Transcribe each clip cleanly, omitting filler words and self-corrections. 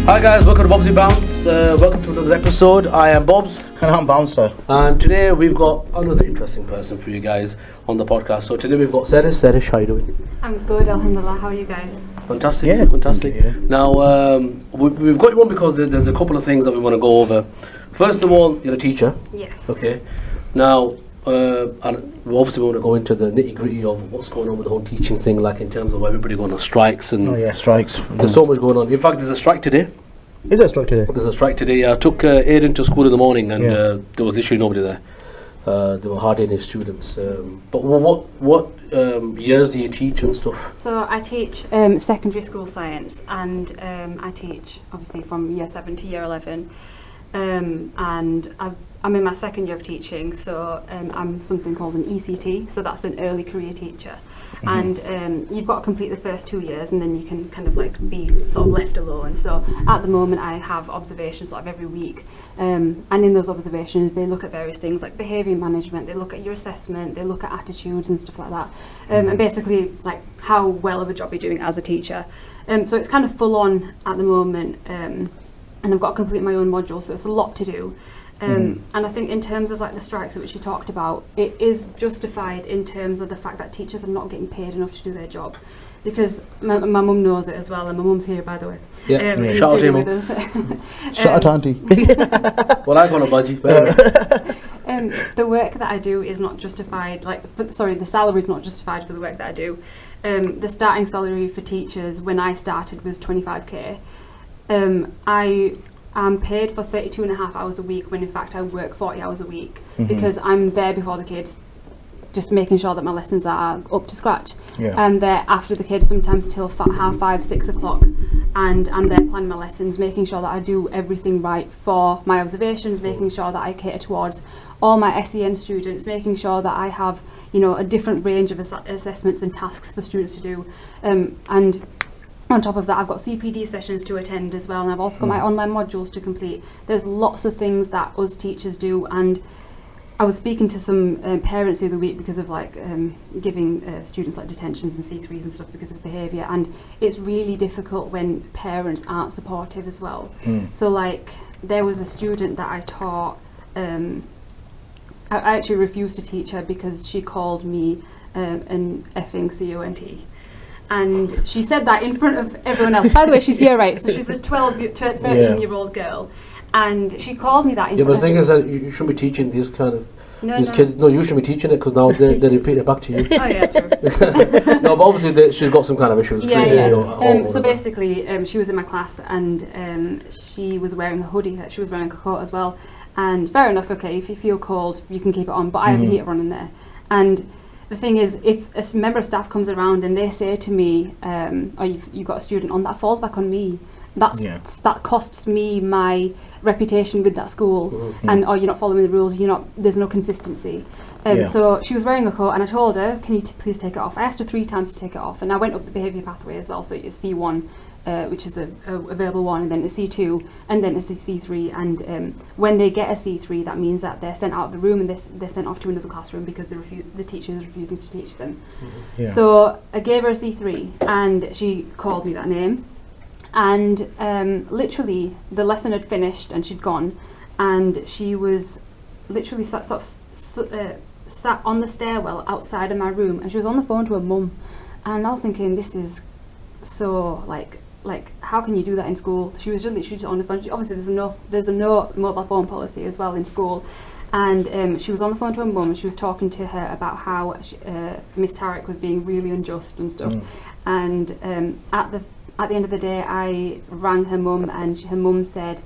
Hi guys, welcome to Bobzybounce. Welcome to another episode. I am Bobs. And I'm Bouncer. And today we've got another interesting person for you guys on the podcast. So today we've got Sehrish. Sehrish, how are you doing? I'm good, alhamdulillah. How are you guys? Fantastic. Yeah, fantastic. thank you, yeah. Now, we've got you on because there's a couple of things that we want to go over. First of all, you're a teacher. Yes. Okay. Now, and we obviously want to go into the nitty gritty of what's going on with the whole teaching thing, like in terms of everybody going on strikes and Oh yeah, strikes. there's so much going on. In fact, there's a strike today. Is there a strike today? There's a strike today. I took Aiden to school in the morning and Yeah. there was literally nobody there. There were hardly any students. But what years do you teach and stuff? So I teach secondary school science, and I teach obviously from year 7 to year 11. And I'm in my second year of teaching, so I'm something called an ECT, so that's an early career teacher. And you've got to complete the first 2 years and then you can kind of like be sort of left alone. So at the moment I have observations sort of every week, and in those observations they look at various things like behaviour management, they look at your assessment, they look at attitudes and stuff like that, and basically like how well of a job you're doing as a teacher. So it's kind of full on at the moment, and I've got to complete my own module, so it's a lot to do. And I think in terms of like the strikes which you talked about, it is justified in terms of the fact that teachers are not getting paid enough to do their job. Because my mum knows it as well, and my mum's here, by the way. Yeah, in the shout out to studio you, with us. Shout out, Auntie. Well, I got a budgie. The work that I do is not justified, the salary is not justified for the work that I do. The starting salary for teachers when I started was 25k. I'm paid for 32 and a half hours a week when in fact I work 40 hours a week because I'm there before the kids, just making sure that my lessons are up to scratch. Yeah. I'm there after the kids sometimes till 5:30, 6 o'clock, and I'm there planning my lessons, making sure that I do everything right for my observations, making sure that I cater towards all my SEN students, making sure that I have, a different range of assessments and tasks for students to do, and on top of that, I've got CPD sessions to attend as well, and I've also got my online modules to complete. There's lots of things that us teachers do, and I was speaking to some parents the other week because of giving students like detentions and C3s and stuff because of behaviour, and it's really difficult when parents aren't supportive as well. So there was a student that I taught, I actually refused to teach her because she called me an effing CONT. And she said that in front of everyone else. By the way, she's here, right? So she's a 13-year-old girl. And she called me that in front of... Yeah, but the thing is that you shouldn't be teaching these kind of... kids. No, you shouldn't be teaching it because now they repeat it back to you. Oh, yeah, true. No, but obviously she's got some kind of issues. Yeah. So basically, she was in my class and she was wearing a hoodie. She was wearing a coat as well. And fair enough, okay, if you feel cold, you can keep it on. But I have a heater on in there. And... the thing is, if a member of staff comes around and they say to me, "Oh, you've got a student on," that falls back on me. That costs me my reputation with that school, and you're not following the rules. There's no consistency. So she was wearing a coat, and I told her, "Can you please take it off?" I asked her 3 times to take it off, and I went up the behaviour pathway as well. So it's C1, which is a verbal one, and then a C2, and then it's a C3. And when they get a C3, that means that they're sent out of the room and they're sent off to another classroom because the teacher is refusing to teach them. So I gave her a C3, and she called me that name. And literally, the lesson had finished and she'd gone, and she was literally sat on the stairwell outside of my room, and she was on the phone to her mum. And I was thinking, this is so like how can you do that in school? She was just literally on the phone. Obviously, there's no mobile phone policy as well in school. And she was on the phone to her mum, and she was talking to her about how Miss Tarek was being really unjust and stuff. And at the end of the day, I rang her mum, and her mum said,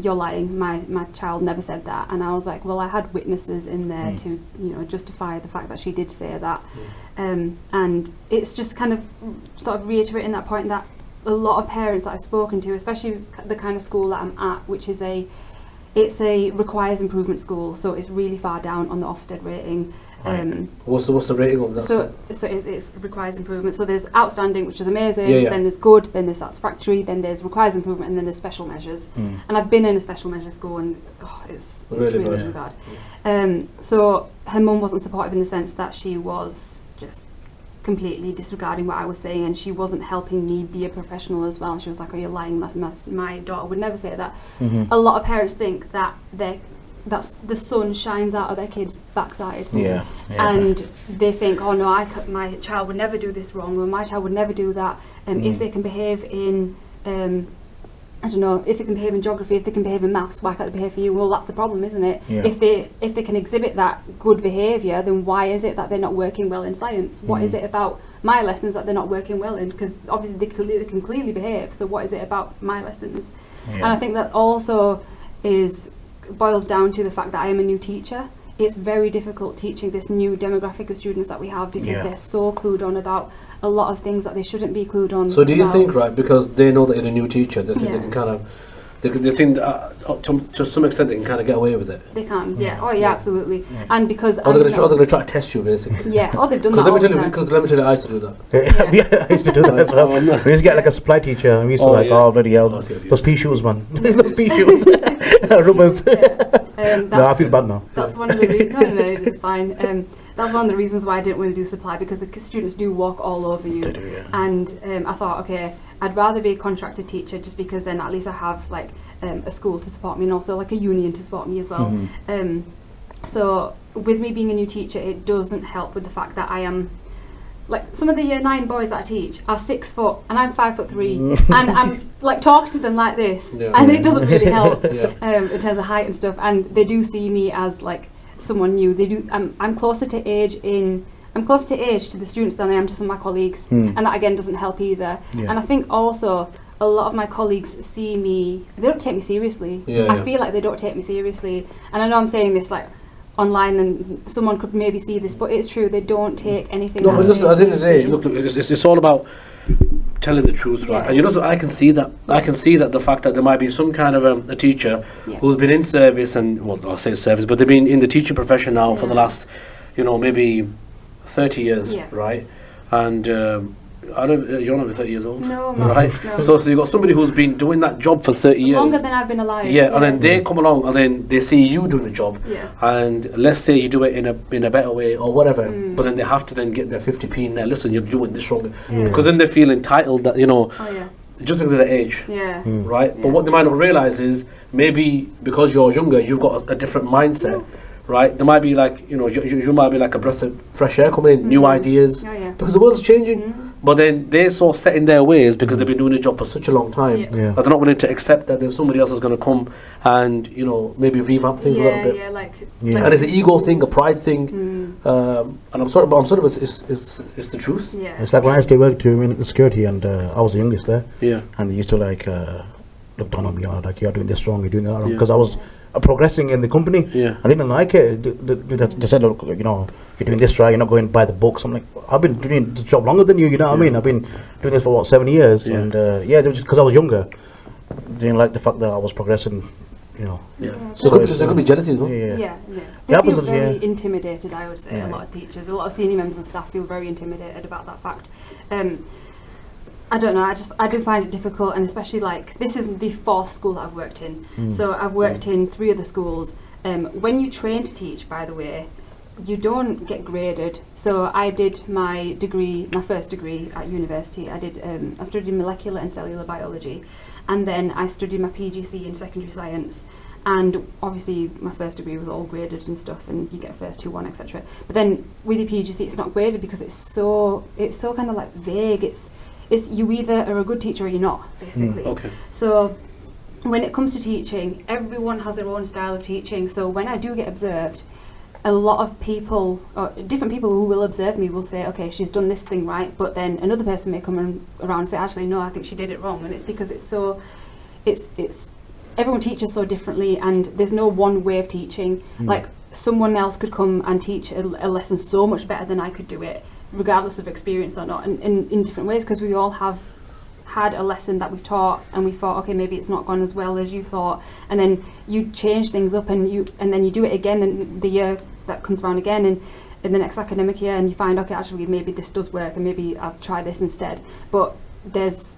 "You're lying. My child never said that." And I was like, "Well, I had witnesses in there to, justify the fact that she did say that." And it's just kind of sort of reiterating that point that a lot of parents that I've spoken to, especially the kind of school that I'm at, which is it's a requires improvement school, so it's really far down on the Ofsted rating. What's the rating of that? So it's requires improvement. So there's outstanding, which is amazing. Yeah. Then there's good. Then there's satisfactory. Then there's requires improvement, and then there's special measures. And I've been in a special measures school, and it's really bad. So her mum wasn't supportive in the sense that she was just completely disregarding what I was saying, and she wasn't helping me be a professional as well. She was like, "Oh, you're lying." My daughter would never say that. A lot of parents think that that's the sun shines out of their kid's backside. Yeah. And they think, "Oh no, my child would never do this wrong, or my child would never do that." If they can behave in I don't know, if they can behave in geography, if they can behave in maths, why can't they behave for you? Well, that's the problem, isn't it? Yeah. If they can exhibit that good behaviour, then why is it that they're not working well in science? What is it about my lessons that they're not working well in? Because obviously they can clearly behave, so what is it about my lessons? And I think that also boils down to the fact that I am a new teacher. It's very difficult teaching this new demographic of students that we have, because they're so clued on about a lot of things that they shouldn't be clued on. So do you think, right, because they know that you're a new teacher, they think they can kind of, they think that, to some extent they can kind of get away with it? They can, Oh yeah, absolutely. And because Or they're going to try to test you, basically. Yeah, they've done that all the time. Because let me tell you, I used to do that. Yeah, I used to do that as well. We used to get like a supply teacher, and we used to bloody hell, those pea shoes, man. Those pea shoes. Rubbers. No, I feel bad now. That's one of the reasons. No, it's fine. That's one of the reasons why I didn't want to do supply, because the students do walk all over you. They do, yeah. And I thought, okay, I'd rather be a contracted teacher, just because then at least I have like a school to support me, and also like a union to support me as well. So with me being a new teacher, it doesn't help with the fact that I am, like, some of the year 9 boys that I teach are 6 foot and I'm 5'3", and I'm like talking to them like this, and it doesn't really help in terms of height and stuff. And they do see me as like someone new. They do. I'm closer to age to the students than I am to some of my colleagues, and that again doesn't help either. And I think also a lot of my colleagues see me. They don't take me seriously. I feel like they don't take me seriously, and I know I'm saying this like online, and someone could maybe see this, but it's true, they don't take anything. No, but just at the end of the day, look, it's all about telling the truth, right? And you know, so I can see that. I can see that the fact that there might be some kind of a teacher who's been in service, and well, I'll say service, but they've been in the teaching profession now for the last, maybe 30 years, right? And you're not 30 years old, no, right? No. So you've got somebody who's been doing that job for 30 years. Longer than I've been alive. And then they come along, and then they see you doing the job, and let's say you do it in a better way or whatever, but then they have to then get their 50p in there. Listen, you're doing this wrong, because then they feel entitled that, just because of their age, right? But what they might not realise is maybe because you're younger, you've got a different mindset. Right, there might be like, you might be like a breath of fresh air coming in, new ideas, because the world's changing. But then they're so set in their ways because they've been doing the job for such a long time that they're not willing to accept that there's somebody else that's going to come and maybe revamp things a little bit. And it's an ego thing, a pride thing, and I'm sorry, but it's the truth. It's like when I used to work in security, and I was the youngest there. And they used to like look down on me, like, you're doing this wrong, you're doing that wrong, because I was progressing in the company. I didn't like it. They said, look, you're doing this right, you're not going by the books. I'm like, I've been doing the job longer than you, what I mean? I've been doing this for 7 years, and because I was younger, they didn't like the fact that I was progressing, So there could be jealousy as well. They feel very intimidated, I would say. A lot of teachers, a lot of senior members of staff feel very intimidated about that fact. I don't know, I do find it difficult, and especially like, this is the 4th school that I've worked in. So I've worked in 3 of the schools. When you train to teach, by the way, you don't get graded. So I did my first degree at university. I studied molecular and cellular biology, and then I studied my PGC in secondary science. And obviously my first degree was all graded and stuff, and you get first 2-1, etc. But then with your PGC, it's not graded because it's so kind of like vague. It's you either are a good teacher or you're not, basically. So when it comes to teaching, everyone has their own style of teaching. So when I do get observed, a lot of people, or different people who will observe me, will say, okay, she's done this thing right, but then another person may come around and say, actually, no, I think she did it wrong. And it's because it's everyone teaches so differently, and there's no one way of teaching. Like, someone else could come and teach a lesson so much better than I could do it, regardless of experience or not, and in different ways, because we all have had a lesson that we've taught, and we thought, okay, maybe it's not gone as well as you thought, and then you change things up, and then you do it again in the year that comes around again, and in the next academic year, and you find, okay, actually maybe this does work, and maybe I'll try this instead. But it's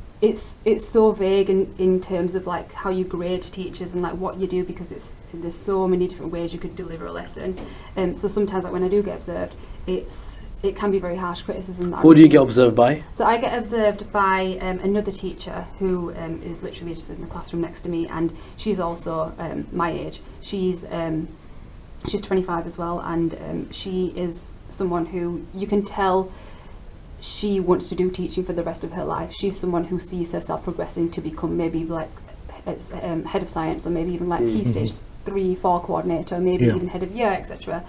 so vague in terms of like how you grade teachers and like what you do, because there's so many different ways you could deliver a lesson. So sometimes, like when I do get observed, it's it can be very harsh criticism. That Who do you get observed by? So I get observed by another teacher who is literally just in the classroom next to me, and she's also my age. She's 25 as well, and she is someone who you can tell she wants to do teaching for the rest of her life. She's someone who sees herself progressing to become maybe like head of science, or maybe even like Key Stage 3-4 coordinator, maybe even head of year, etc.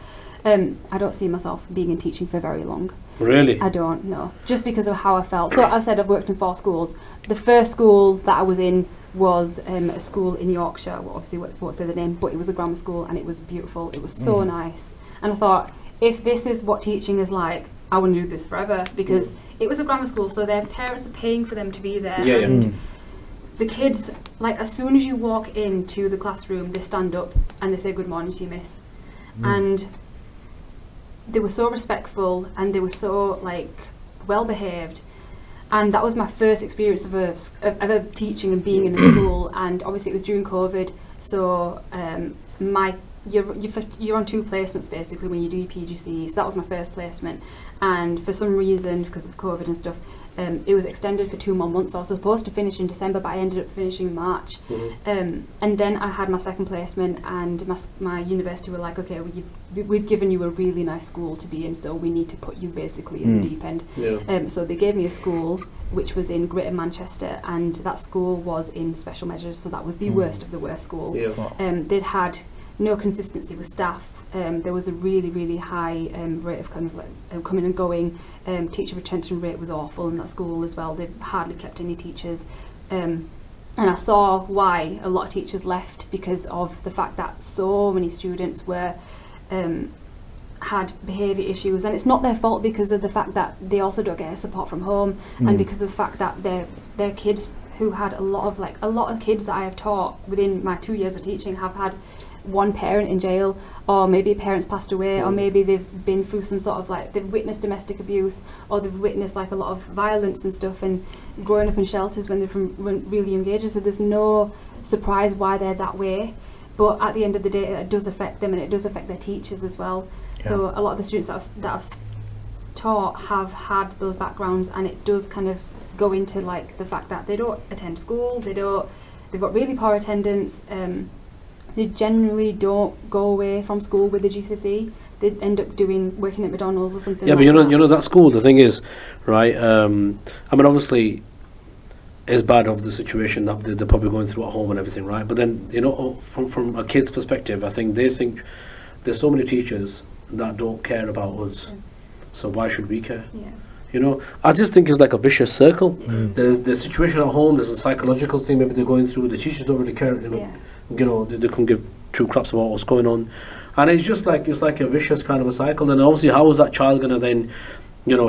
I don't see myself being in teaching for very long. Really? I don't know. Just because of how I felt. So as I said, I've worked in 4 schools. The first school that I was in was a school in Yorkshire. Well, obviously, won't say the name, but it was a grammar school, and it was beautiful. It was so nice. And I thought, if this is what teaching is like, I want to do this forever, because it was a grammar school, so their parents are paying for them to be there. And the kids, like, as soon as you walk into the classroom, they stand up and they say, "Good morning to you, miss." And they were so respectful, and they were so, like, well behaved. And that was my first experience of a teaching and being in a school. And obviously it was during COVID, so you're on 2 placements basically when you do your PGCE. So that was my first placement, and for some reason, because of COVID and stuff, it was extended for 2 more months. So I was supposed to finish in December, but I ended up finishing in March. And then I had my second placement, and my university were like, okay, we've given you a really nice school to be in, so we need to put you basically in the deep end. So they gave me a school which was in Greater Manchester, and that school was in special measures, so that was the worst of the worst school. They'd had no consistency with staff. There was a really, really high rate of kind of like coming and going. Teacher retention rate was awful in that school as well. They hardly kept any teachers. And I saw why a lot of teachers left, because of the fact that so many students were had behaviour issues, and it's not their fault because of the fact that they also don't get support from home, and because of the fact that their kids who had a lot of kids that I have taught within my 2 years of teaching have had one parent in jail, or maybe a parent's passed away, or maybe they've been through some sort of like, they've witnessed domestic abuse, or they've witnessed like a lot of violence and stuff, and growing up in shelters when they're from really young ages. So there's no surprise why they're that way, but at the end of the day it does affect them, and it does affect their teachers as well. So a lot of the students that I've taught have had those backgrounds, and it does kind of go into like the fact that they don't attend school, they've got really poor attendance. They generally don't go away from school with the GCSE. They end up working at McDonald's or something. Yeah, but you know that school. The thing is, right? I mean, obviously, it's bad of the situation that they're probably going through at home and everything, right? But then, from a kid's perspective, I think they think there's so many teachers that don't care about us. So why should we care? I just think it's like a vicious circle. There's the situation at home. There's a psychological thing maybe they're going through. The teachers don't really care. They couldn't give 2 craps about what's going on, and it's just like a vicious kind of a cycle. And obviously, how is that child gonna then,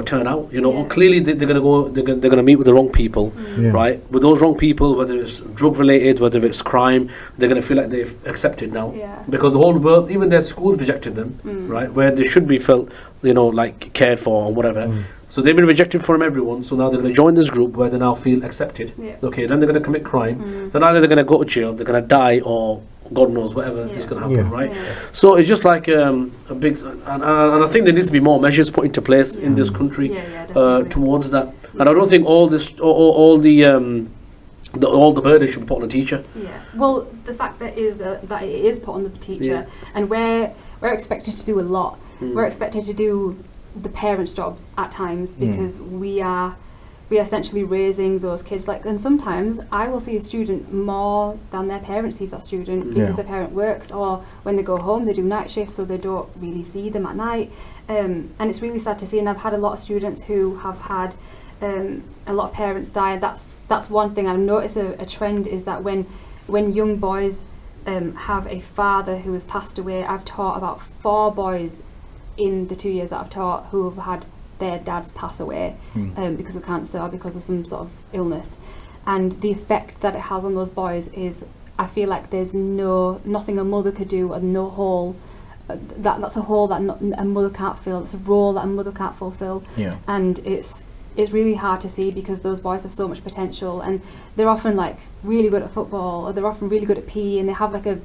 turn out? Clearly they're gonna meet with the wrong people, right? With those wrong people, whether it's drug related, whether it's crime, they're gonna feel like they've accepted now, because the whole world, even their schools, rejected them, right? Where they should be felt, like cared for or whatever. So they've been rejected from everyone, so now they're going to join this group where they now feel accepted. Okay, then they're going to commit crime. Then either they're going to go to jail, they're going to die, or God knows whatever is going to happen, right? So it's just like a big... And I think there needs to be more measures put into place in this country towards that. And I don't think all the burden should be put on the teacher. Well, the fact that it is put on the teacher, and we're expected to do a lot. We're expected to do the parent's job at times, because we are essentially raising those kids. And sometimes I will see a student more than their parent sees that student, because their parent works, or when they go home they do night shifts, so they don't really see them at night. And it's really sad to see. And I've had a lot of students who have had a lot of parents die. That's one thing I've noticed a trend, is that when young boys have a father who has passed away. I've taught about 4 boys in the 2 years that I've taught who have had their dads pass away because of cancer or because of some sort of illness, and the effect that it has on those boys is, I feel like there's nothing a mother could do, and no hole that's a hole that a mother can't fill. It's a role that a mother can't fulfill, and it's it's really hard to see because those boys have so much potential, and they're often like really good at football, or they're often really good at PE, and they have like a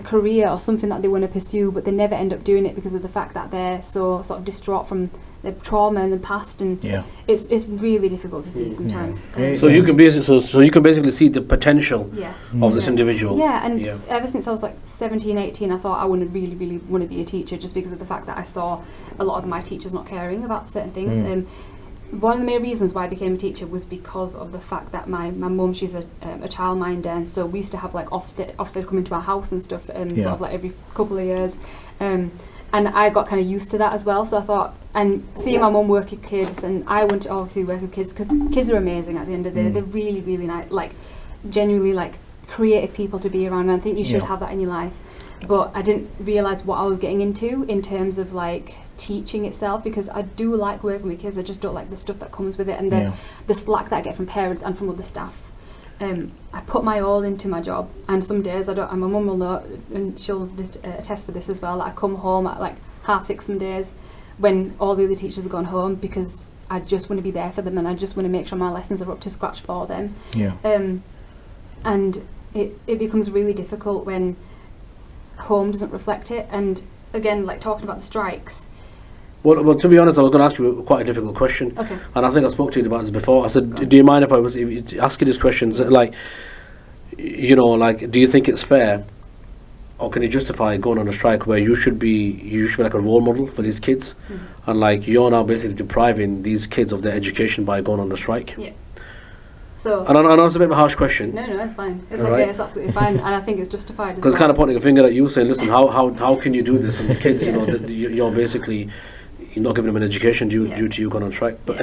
career or something that they want to pursue, but they never end up doing it because of the fact that they're so sort of distraught from the trauma in the past, and it's really difficult to see sometimes. So you can basically see the potential of this individual. Yeah, and ever since I was like 17, 18, I thought I would really want to be a teacher, just because of the fact that I saw a lot of my teachers not caring about certain things. One of the main reasons why I became a teacher was because of the fact that my mum, she's a childminder, and so we used to have like Ofsted come into our house and stuff, sort of like every couple of years, and I got kind of used to that as well. So I thought, and seeing my mum work with kids, and I want to obviously work with kids because kids are amazing at the end of the day. They're really, really nice, like genuinely like creative people to be around, and I think you should have that in your life. But I didn't realise what I was getting into in terms of like teaching itself, because I do like working with kids. I just don't like the stuff that comes with it, and the slack that I get from parents and from other staff. I put my all into my job, and some days I don't, and my mum will know, and she'll just attest for this as well, that I come home at like 6:30 some days when all the other teachers have gone home, because I just want to be there for them, and I just want to make sure my lessons are up to scratch for them. And it becomes really difficult when home doesn't reflect it. And again, like talking about the strikes, well, to be honest, I was going to ask you quite a difficult question. Okay. And I think I spoke to you about this before. I said, do you mind if I was ask you these questions? Like, you know, like, do you think it's fair, or can you justify going on a strike where you should be like a role model for these kids, and like you're now basically depriving these kids of their education by going on a strike? Yeah. So, and I know it's a bit of a harsh question. No, that's fine. It's okay. It's absolutely fine, and I think it's justified. Because kind of pointing a finger at you, saying, "Listen, how can you do this?" And the kids, you know, you're basically not giving them an education due to you going on strike. But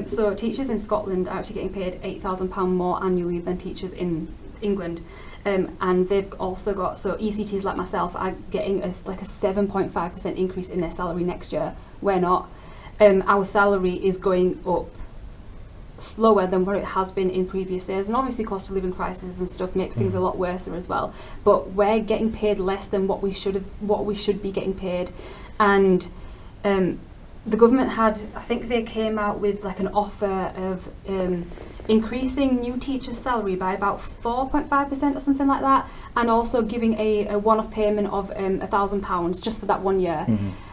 so teachers in Scotland are actually getting paid £8,000 more annually than teachers in England, and they've also got, so ECTs like myself are getting like a 7.5% increase in their salary next year. We're not. Our salary is going up slower than what it has been in previous years, and obviously cost of living crisis and stuff makes things a lot worse as well, but we're getting paid less than what we should be getting paid. And the government had, I think they came out with like an offer of increasing new teachers' salary by about 4.5% or something like that, and also giving a one-off payment of £1,000 just for that 1 year.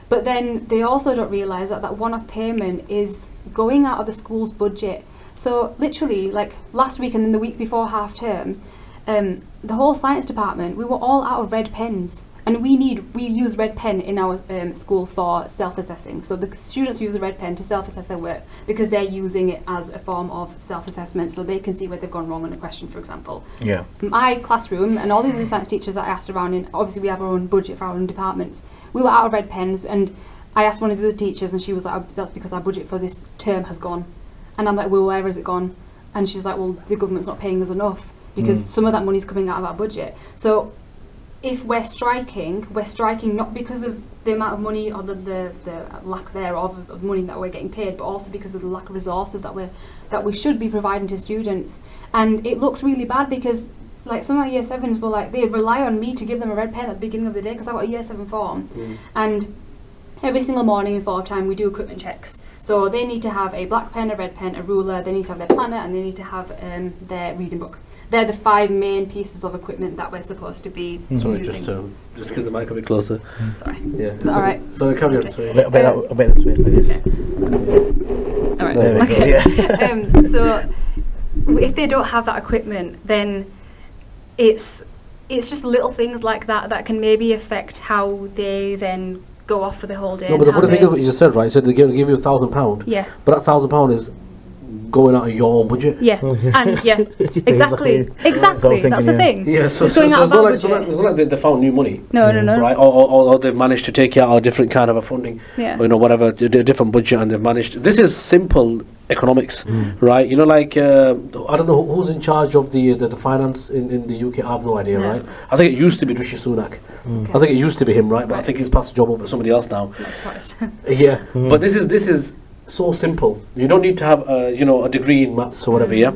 But then they also don't realise that one-off payment is going out of the school's budget. So literally, like last week and then the week before half term, the whole science department, we were all out of red pens. And we use red pen in our school for self-assessing. So the students use a red pen to self-assess their work because they're using it as a form of self-assessment, so they can see where they've gone wrong on a question, for example. Yeah. My classroom and all the other science teachers that I asked around, and obviously we have our own budget for our own departments, we were out of red pens, and I asked one of the other teachers, and she was like, "That's because our budget for this term has gone." And I'm like, "Well, where has it gone?" And she's like, "Well, the government's not paying us enough because some of that money's coming out of our budget." So if we're striking not because of the amount of money or the lack thereof of money that we're getting paid, but also because of the lack of resources that we should be providing to students. And it looks really bad because like some of our year 7s were like, they rely on me to give them a red pen at the beginning of the day because I've got a year 7 form. And every single morning in form time we do equipment checks. So they need to have a black pen, a red pen, a ruler, they need to have their planner, and they need to have their reading book. They're the 5 main pieces of equipment that we're supposed to be Sorry, using. just get the mic a bit closer. Sorry. Yeah. Is that alright? Sorry, carry on. Okay. A bit this way, like this. Alright. There we go, yeah. So if they don't have that equipment, then it's just little things like that can maybe affect how they then go off for the whole day. No, but the funny thing is what you just said, right? So they give you £1,000. Yeah. But that £1,000 is going out of your own budget. Yeah. And exactly. That's the thing. Yeah, so it's going out of our budget. It's not like they found new money. No. Right, or they've managed to take out a different kind of a funding. Yeah. Or, whatever, a different budget, and they've managed. This is simple economics, right? Like I don't know who's in charge of the finance in the UK. I have no idea, right? I think it used to be Rishi Sunak. Okay. I think it used to be him, right? But I think he's passed the job over to somebody else now. I'm not surprised. Yeah, but this is so simple. You don't need to have a degree in maths or whatever. Yeah,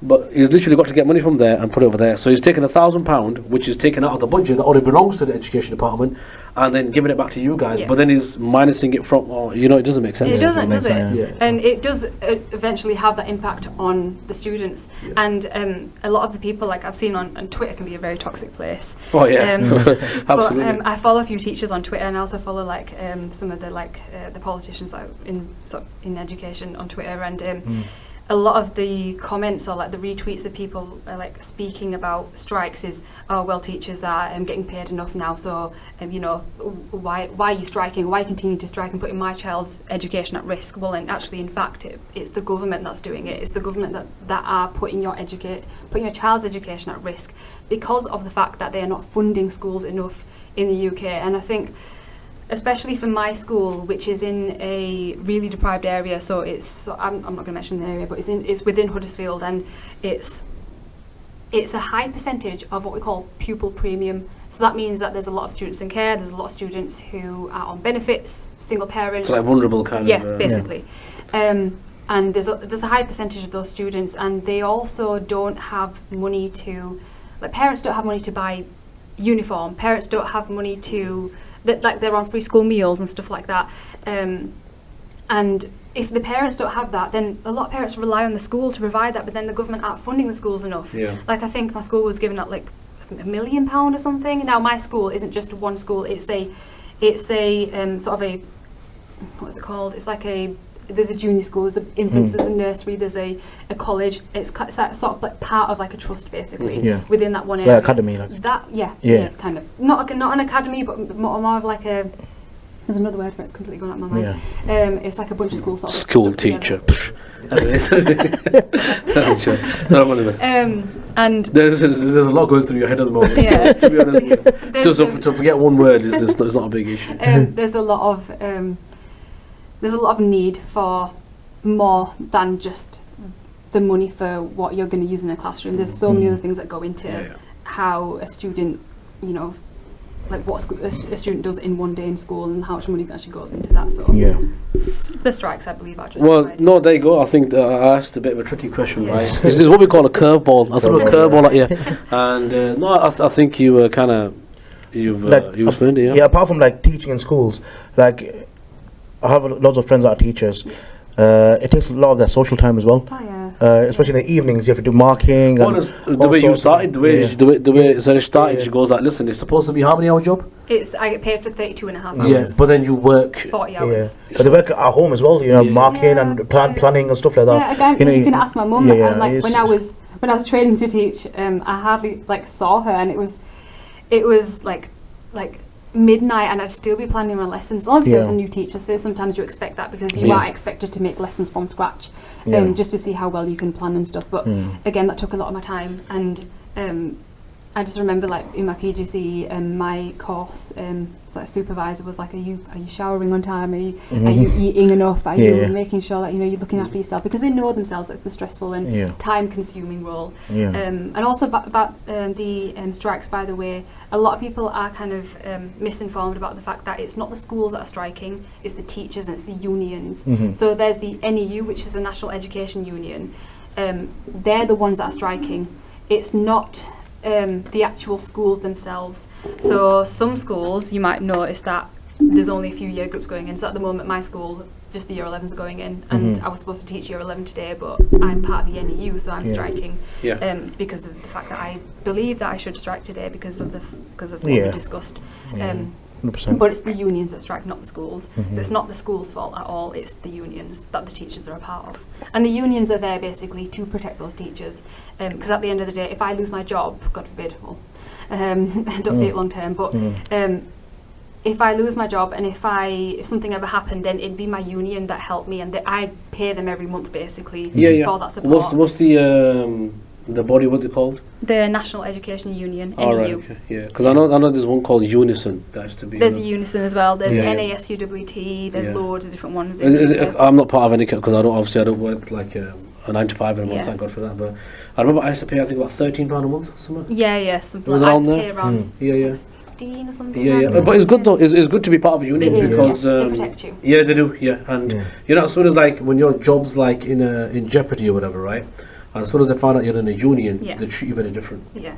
But he's literally got to get money from there and put it over there. So he's taken £1,000, which is taken out of the budget that already belongs to the education department, and then giving it back to you guys. But then he's minusing it from, it doesn't make sense. It doesn't, does it? Yeah. And it does eventually have that impact on the students. Yeah. And a lot of the people, like I've seen on Twitter, can be a very toxic place. Oh yeah, absolutely. But I follow a few teachers on Twitter, and I also follow some of the the politicians in education on Twitter, and a lot of the comments or the retweets of people speaking about strikes is, oh well, teachers are getting paid enough now, so why are you striking? Why continue to strike and putting my child's education at risk? Well, and actually, in fact, it's the government that's doing it. It's the government that are putting your child's education at risk because of the fact that they are not funding schools enough in the UK. And I think, especially for my school, which is in a really deprived area, I'm not going to mention the area, but it's within Huddersfield, and it's a high percentage of what we call pupil premium. So that means that there's a lot of students in care, there's a lot of students who are on benefits, single parent. So vulnerable kind of. Yeah, basically. Yeah. And there's a high percentage of those students, and they also don't have money to, parents don't have money to buy uniform, parents don't have money to, they're on free school meals and stuff like that. And if the parents don't have that, then a lot of parents rely on the school to provide that, but then the government aren't funding the schools enough. Yeah. I think my school was given out £1 million or something. Now my school isn't just one school, it's a sort of a, what's it called? It's there's a junior school, there's an infants, there's a nursery, there's a college. It's sort of part of a trust basically within that one area. Like academy, yeah, kind of. Not an academy, but more of a. There's another word for it, it's completely gone out of my mind. Yeah. It's like a bunch of schools sort of school teacher. And there's a lot going through your head at the moment. Yeah. To be honest, so to forget one word is not a big issue. There's a lot of need for more than just the money for what you're going to use in a classroom. There's so many other things that go into how a student, what a student does in one day in school and how much money actually goes into that. So the strikes, I believe, are just. Well, no, there you go. I think I asked a bit of a tricky question, right? It's what we call a curveball. I threw a curveball at you, and I think you were kind of you explained it. Yeah, apart from teaching in schools, I have lots of friends that are teachers. It takes a lot of their social time as well. Oh yeah. Especially in the evenings, you have to do marking. Well, the way you started, the way Sehrish started, she goes listen, it's supposed to be how many hour job? I get paid for 32.5 hours. Yes, but then you work 40 hours. Yeah. But they work at home as well, marking and planning and stuff like that. Yeah, again, you can ask my mum. And when I was training to teach, I hardly saw her, and it was like midnight, and I'd still be planning my lessons. Obviously I was a new teacher, so sometimes you expect that because you are expected to make lessons from scratch, just to see how well you can plan and stuff, but again, that took a lot of my time. And I just remember in my PGCE, my course supervisor was are you showering on time, are you eating enough, are you making sure that you're looking after yourself, because they know themselves it's a stressful and time consuming role. And also about the strikes, by the way, a lot of people are kind of misinformed about the fact that it's not the schools that are striking, it's the teachers and it's the unions. So there's the NEU, which is the National Education Union. They're the ones that are striking. It's not the actual schools themselves. So some schools, you might notice that there's only a few year groups going in. So at the moment, my school, just the year 11s are going in, and I was supposed to teach year 11 today, but I'm part of the NEU, so I'm striking because of the fact that I believe that I should strike today because of what we discussed. 100%. But it's the unions that strike, not the schools. So it's not the school's fault at all, it's the unions that the teachers are a part of. And the unions are there basically to protect those teachers. Because at the end of the day, if I lose my job, God forbid, don't see it long term, but if I lose my job and if something ever happened, then it'd be my union that helped me, and I pay them every month basically for that support. What's the body, what they called? The National Education Union, NEU. Right, okay, yeah. Because I know there's one called Unison. That has to be. There's a Unison as well. There's NASUWT. There's loads of different ones. I'm not part of any because I don't work a 9 to 5 in a month. Thank God for that. But I remember I used to pay about £13 a month or something. Yeah, something. Was like it I pay around 15 or something. Yeah. But it's good though. It's good to be part of a union because they protect you. Yeah, they do. Yeah, and as soon as when your job's in jeopardy or whatever, right? and as soon as they find out you're in a union, they treat you very different. Yeah.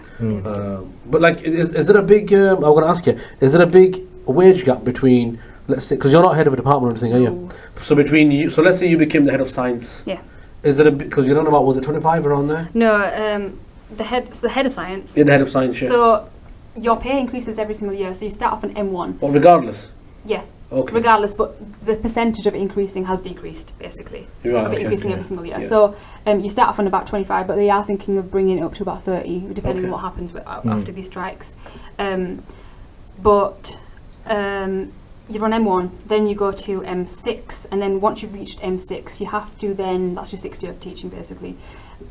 But like, is there a big? I'm going to ask you: is there a big wage gap between, let's say, because you're not head of a department or anything, are you? So between you, so let's say you became the head of science. Yeah. Is it a because you don't know about, was it 25 around there? No, the head of science. Yeah, the head of science. Yeah. So your pay increases every single year. So you start off on M1. Well, regardless. Yeah. Okay. Regardless, but the percentage of it increasing has decreased, basically. Right, of it increasing yeah. every single year. Yeah. So you start off on about 25, but they are thinking of bringing it up to about 30, depending on what happens after these strikes. But you're on M1, then you go to M6, and then once you've reached M6, you have to then, that's your 6th year of teaching, basically.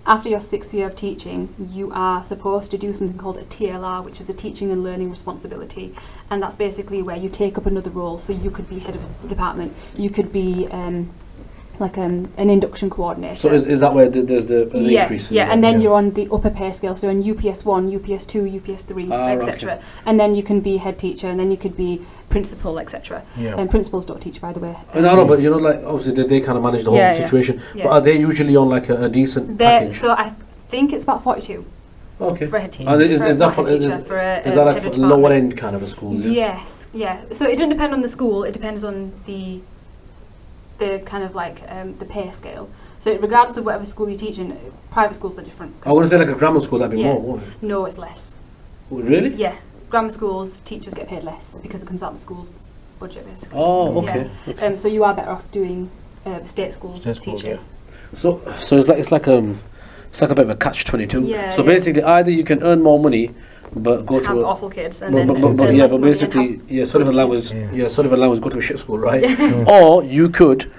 After your 6th year of teaching, you are supposed to do something called a TLR, which is a teaching and learning responsibility, and that's basically where you take up another role. So you could be head of the department, you could be like an induction coordinator. So is that where there's the increase? Yeah, and then you're on the upper pay scale, so in UPS 1, UPS 2, UPS 3, etc. Okay. And then you can be head teacher, and then you could be principal, etc. Yeah. And principals don't teach, by the way. No, but you know, like obviously they kind of manage the whole situation. Yeah. But are they usually on like a decent package? So I think it's about 42. Okay. For a head teacher. And is that like for lower end kind of a school? Yes, yeah. So it doesn't depend on the school, it depends on the kind of like the pay scale. So regardless of whatever school you teach in, private schools are different. I want to say like a grammar school, that'd be more, wouldn't it? No, it's less. Really? Yeah. Grammar schools, teachers get paid less because it comes out of the school's budget, basically. Oh, okay. Yeah. So you are better off doing state school teaching. Yeah. So it's like a bit of a catch-22. Yeah, so basically, either you can earn more money, but go have to awful kids, and but basically, Sullivan Language go to a shit school, right? Or you could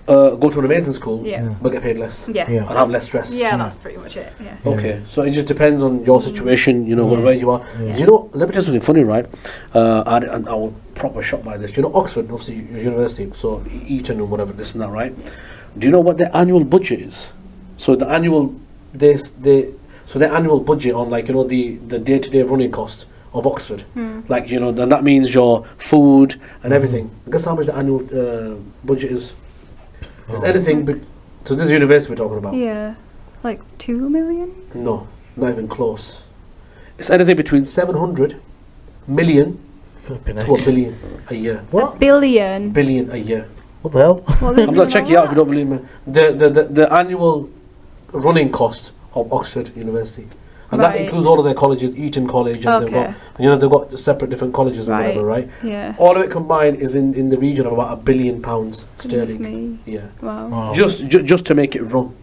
go to an amazing school, but get paid less, and have less stress. Yeah, that's pretty much it. Yeah. Okay, so it just depends on your situation, you know, where you are. You know, let me tell you something funny, right? And I was proper shocked by this. You know, Oxford, obviously, university, so Eton or whatever, this and that, right? Do you know what their annual budget is? So the annual, their annual budget on, like, you know, the day-to-day running cost of Oxford, like, you know, then that means your food and everything. Guess how much the annual budget is? It's anything. So this is university we're talking about. Yeah, like 2 million. No, not even close. It's anything between 700 million to a billion a year. What? Billion a year. What the hell? I'm not checking you out if you don't believe me. The annual running cost of Oxford University, and that includes all of their colleges, Eton College, and they've got separate different colleges and whatever, right? Yeah. All of it combined is in the region of about £1 billion sterling. Me. Yeah. Wow. Just to make it run.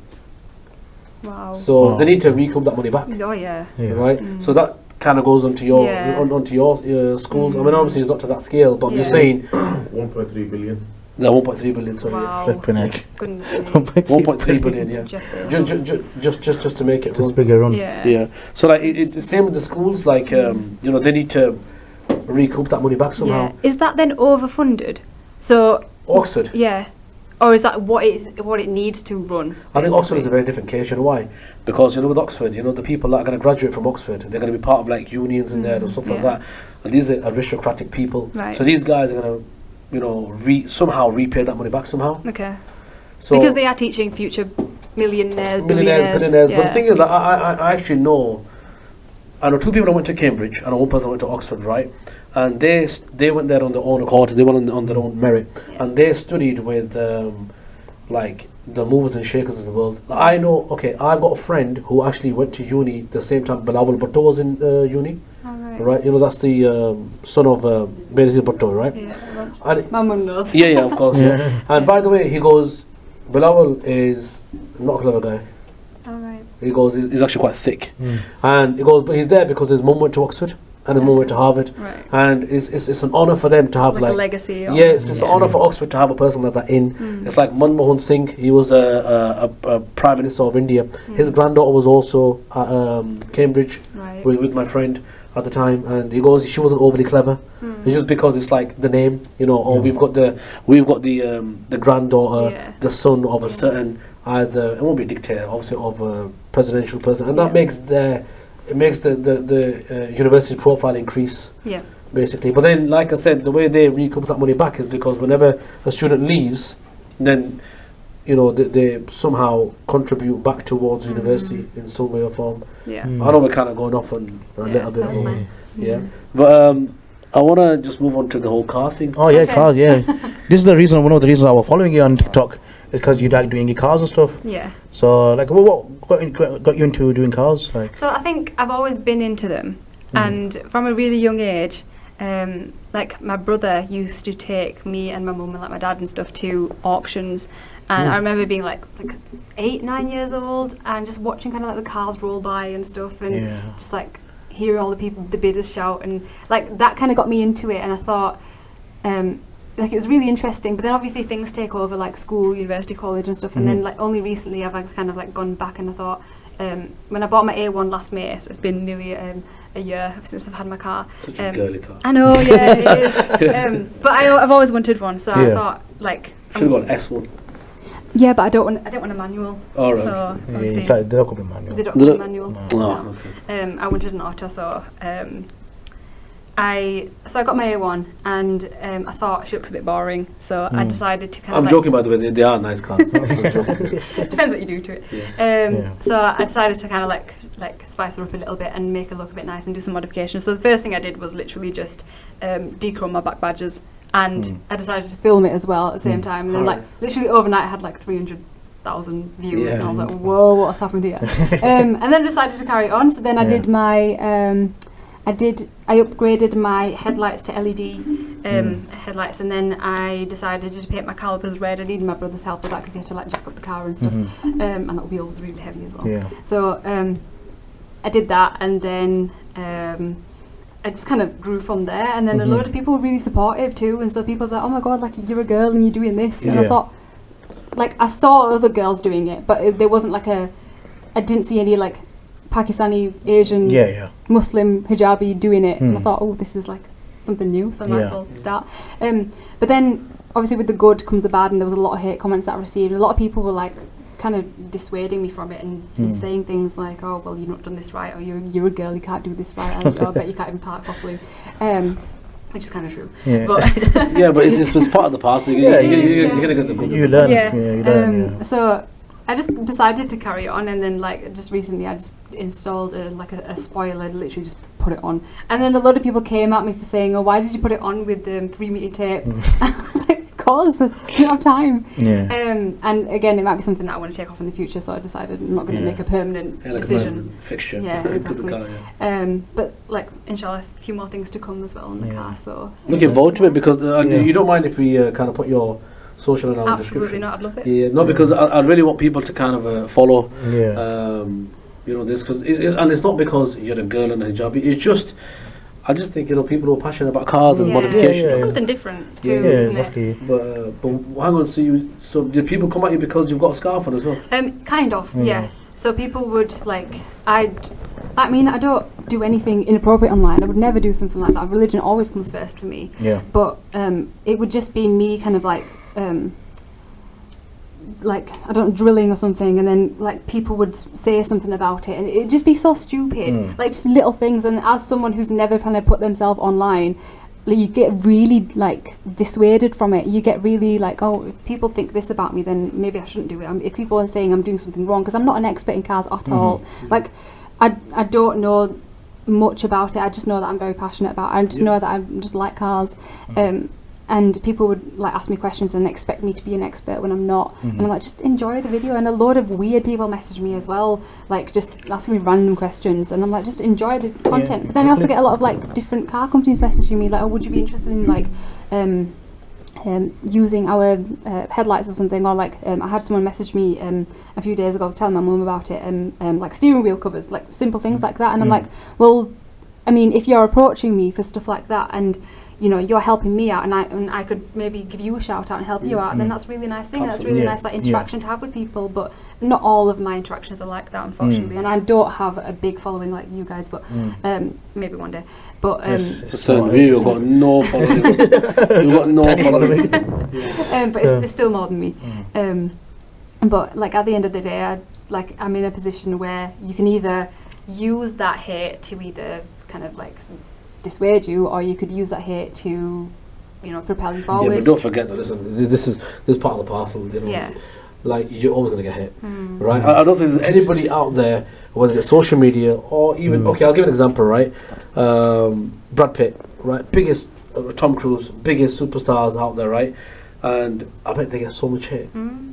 Wow. So they need to recoup that money back. Oh yeah. Right. So that kind of goes onto your onto your schools. I mean, obviously it's not to that scale, but I'm just saying 1.3 billion. No, 1.3 billion. Sorry. Wow. Flipping egg. Goodness me. 1.3 billion. Yeah. Just to make it run. Bigger run. Yeah. So like it's the same with the schools. Like you know, they need to recoup that money back somehow. Yeah. Is that then overfunded? So Oxford. Yeah. Or is that what it needs to run? I think Oxford is a very different case. You know why? Because, you know, with Oxford, you know, the people that are going to graduate from Oxford, they're going to be part of like unions in there and stuff like that. And these are aristocratic people. Right. So these guys are going to, you know, somehow repay that money back somehow. Okay. So because they are teaching future millionaires. Billionaires. But the thing is that I actually know. I know two people that went to Cambridge, and one person went to Oxford, right? And they went there on their own accord. They went on their own merit, and they studied with like the movers and shakers of the world. I know. Okay, I've got a friend who actually went to uni the same time Bilawal Bhutto was in uni. Right, you know, that's the son of Benazir Bhutto, right? Yeah, and my mum knows. Yeah, of course. Yeah. And by the way, he goes, Bilawal is not a clever guy. Alright. He goes, he's actually quite thick. And he goes, but he's there because his mum went to Oxford and his mum went to Harvard. Right. And it's an honour for them to have like a legacy. Yeah, it's an honour for Oxford to have a person like that in. It's like Manmohan Singh, he was a Prime Minister of India. His granddaughter was also at Cambridge with my friend at the time, and he goes, she wasn't overly clever. It's just because it's like the name, you know, or we've got the granddaughter, the son of a certain, either it won't be a dictator, obviously, of a presidential person, and that makes the university profile increase. Yeah. Basically, but then, like I said, the way they recoup that money back is because whenever a student leaves, then you know, they somehow contribute back towards university in some way or form. Yeah. I know we're kind of going off on a little bit more. Yeah. But I want to just move on to the whole car thing. Oh yeah, cars. Yeah, this is the reason. One of the reasons I was following you on TikTok is because you like doing your cars and stuff. Yeah. So like, what got you into doing cars? Like, so I think I've always been into them, and from a really young age, like my brother used to take me and my mum and like my dad and stuff to auctions, and I remember being like 8, 9 years old and just watching kind of like the cars roll by and stuff, and just like hearing all the people, the bidders shout, and like that kind of got me into it. And I thought like it was really interesting, but then obviously things take over, like school, university, college and stuff, and then like only recently I've like, kind of like gone back, and I thought when I bought my A1 last May, so it's been nearly a year since I've had my car. Such a girly car. I know, yeah, it is. But I've always wanted one, so I thought like should have got an S1. Yeah, but I don't want a manual. Oh, right. So they don't come in manual. They don't come in manual. No. Oh, okay. I wanted an auto, so I got my A1, and I thought she looks a bit boring, so I decided to kind of. I'm joking, by the way. They are nice cars. Depends what you do to it. Yeah. So I decided to kind of like spice her up a little bit and make her look a bit nice and do some modifications. So the first thing I did was literally just dechrome my back badges, and I decided to film it as well at the same time. And then like literally overnight I had like 300,000 views, and I was like, whoa, what's happened here? And then decided to carry it on. So then I did my I upgraded my headlights to LED headlights, and then I decided to paint my calipers red. I needed my brother's help with that because he had to like jack up the car and stuff, and that wheel was really heavy as well. Yeah. So I did that, and then I just kind of grew from there. And then a load of people were really supportive too, and so people were like, oh my god, like you're a girl and you're doing this, and I thought, like I saw other girls doing it, but there wasn't like I didn't see any like Pakistani, Asian, Muslim, hijabi doing it, and I thought, oh, this is like something new, so I might as well start. But then obviously with the good comes the bad, and there was a lot of hate comments that I received. A lot of people were like kind of dissuading me from it and saying things like, oh well, you've not done this right, or you're a girl, you can't do this right, or I bet you can't even park properly, which is kind of true. But but it's part of the parcel. You're gonna get the good. You learn. So I just decided to carry on, and then like just recently I just installed a spoiler, literally just put it on, and then a lot of people came at me for saying, oh, why did you put it on with 3-meter tape? I was like, because I don't have time. And again, it might be something that I want to take off in the future, so I decided I'm not going to make a permanent decision. Fixture. Yeah, exactly. To the car, but like inshallah, a few more things to come as well in the car. So looking forward to it, because you don't mind if we kind of put your social in our description? Absolutely not, I'd love it. Yeah, no, because I really want people to kind of follow you know, this, because and it's not because you're a girl in a hijab, it's just I just think, you know, people who are passionate about cars and modifications. It's something different too, isn't it? But hang on, so did people come at you because you've got a scarf on as well? Kind of, yeah. So people would like, I don't do anything inappropriate online. I would never do something like that. Religion always comes first for me. Yeah. But it would just be me kind of like I don't know, drilling or something, and then like people would say something about it, and it'd just be so stupid, like just little things. And as someone who's never kind of put themselves online, like, you get really like dissuaded from it. You get really like, oh, if people think this about me, then maybe I shouldn't do it. If people are saying I'm doing something wrong, because I'm not an expert in cars at all. Like I don't know much about it. I just know that I'm very passionate about it. I just know that I just like cars. And people would like ask me questions and expect me to be an expert when I'm not. And I'm like, just enjoy the video. And a load of weird people message me as well, like just asking me random questions. And I'm like, just enjoy the content. But then I also get a lot of like different car companies messaging me like, oh, would you be interested in like using our headlights or something? Or like I had someone message me a few days ago. I was telling my mum about it, like steering wheel covers, like simple things like that. And I'm like, well, I mean, if you're approaching me for stuff like that, and you know, you're helping me out, and I could maybe give you a shout out and help you out, then that's a really nice thing. That's really nice like interaction to have with people. But not all of my interactions are like that, unfortunately. And I don't have a big following like you guys, but maybe one day. But you've got no following. You've got no following. But it's still more than me. But like at the end of the day, I'm in a position where you can either use that hate to either kind of like dissuade you, or you could use that hate to, you know, propel you forward. Yeah, but don't forget that. Listen, this is part of the parcel. You know, like you're always gonna get hit, right? I don't think there's anybody out there, whether it's social media or even okay, I'll give an example, right? Brad Pitt, right? Biggest Tom Cruise, biggest superstars out there, right? And I bet they get so much hate.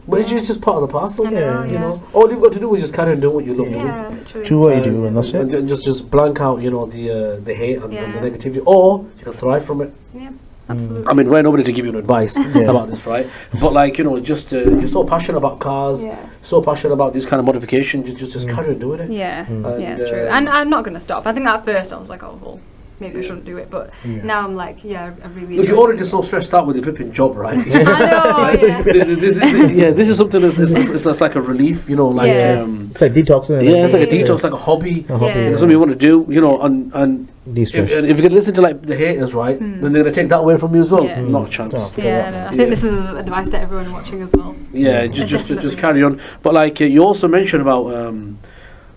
But it's just part of the parcel, you know. All you've got to do is just carry on doing what you love doing. Do what you do, and that's it. And just blank out, you know, the hate and the negativity, or you can thrive from it. Yeah, absolutely. I mean, we're nobody to give you an advice about this, right? But like, you know, just you're so passionate about cars, so passionate about this kind of modification, just carry on doing it. Yeah, it's true. And I'm not going to stop. I think at first I was like, oh, well, maybe I shouldn't do it, but now I'm like, I really. Look, you're already so stressed out with your flipping job, right? I know, this is something that's like a relief, you know, like it's like detoxing. It's like a detox, like a hobby. Something you want to do, you know, and de-stress. If you can listen to like the haters, right, then they're gonna take that away from you as well. Not a chance. I think this is advice to everyone watching as well. Yeah, just carry on. But like you also mentioned about.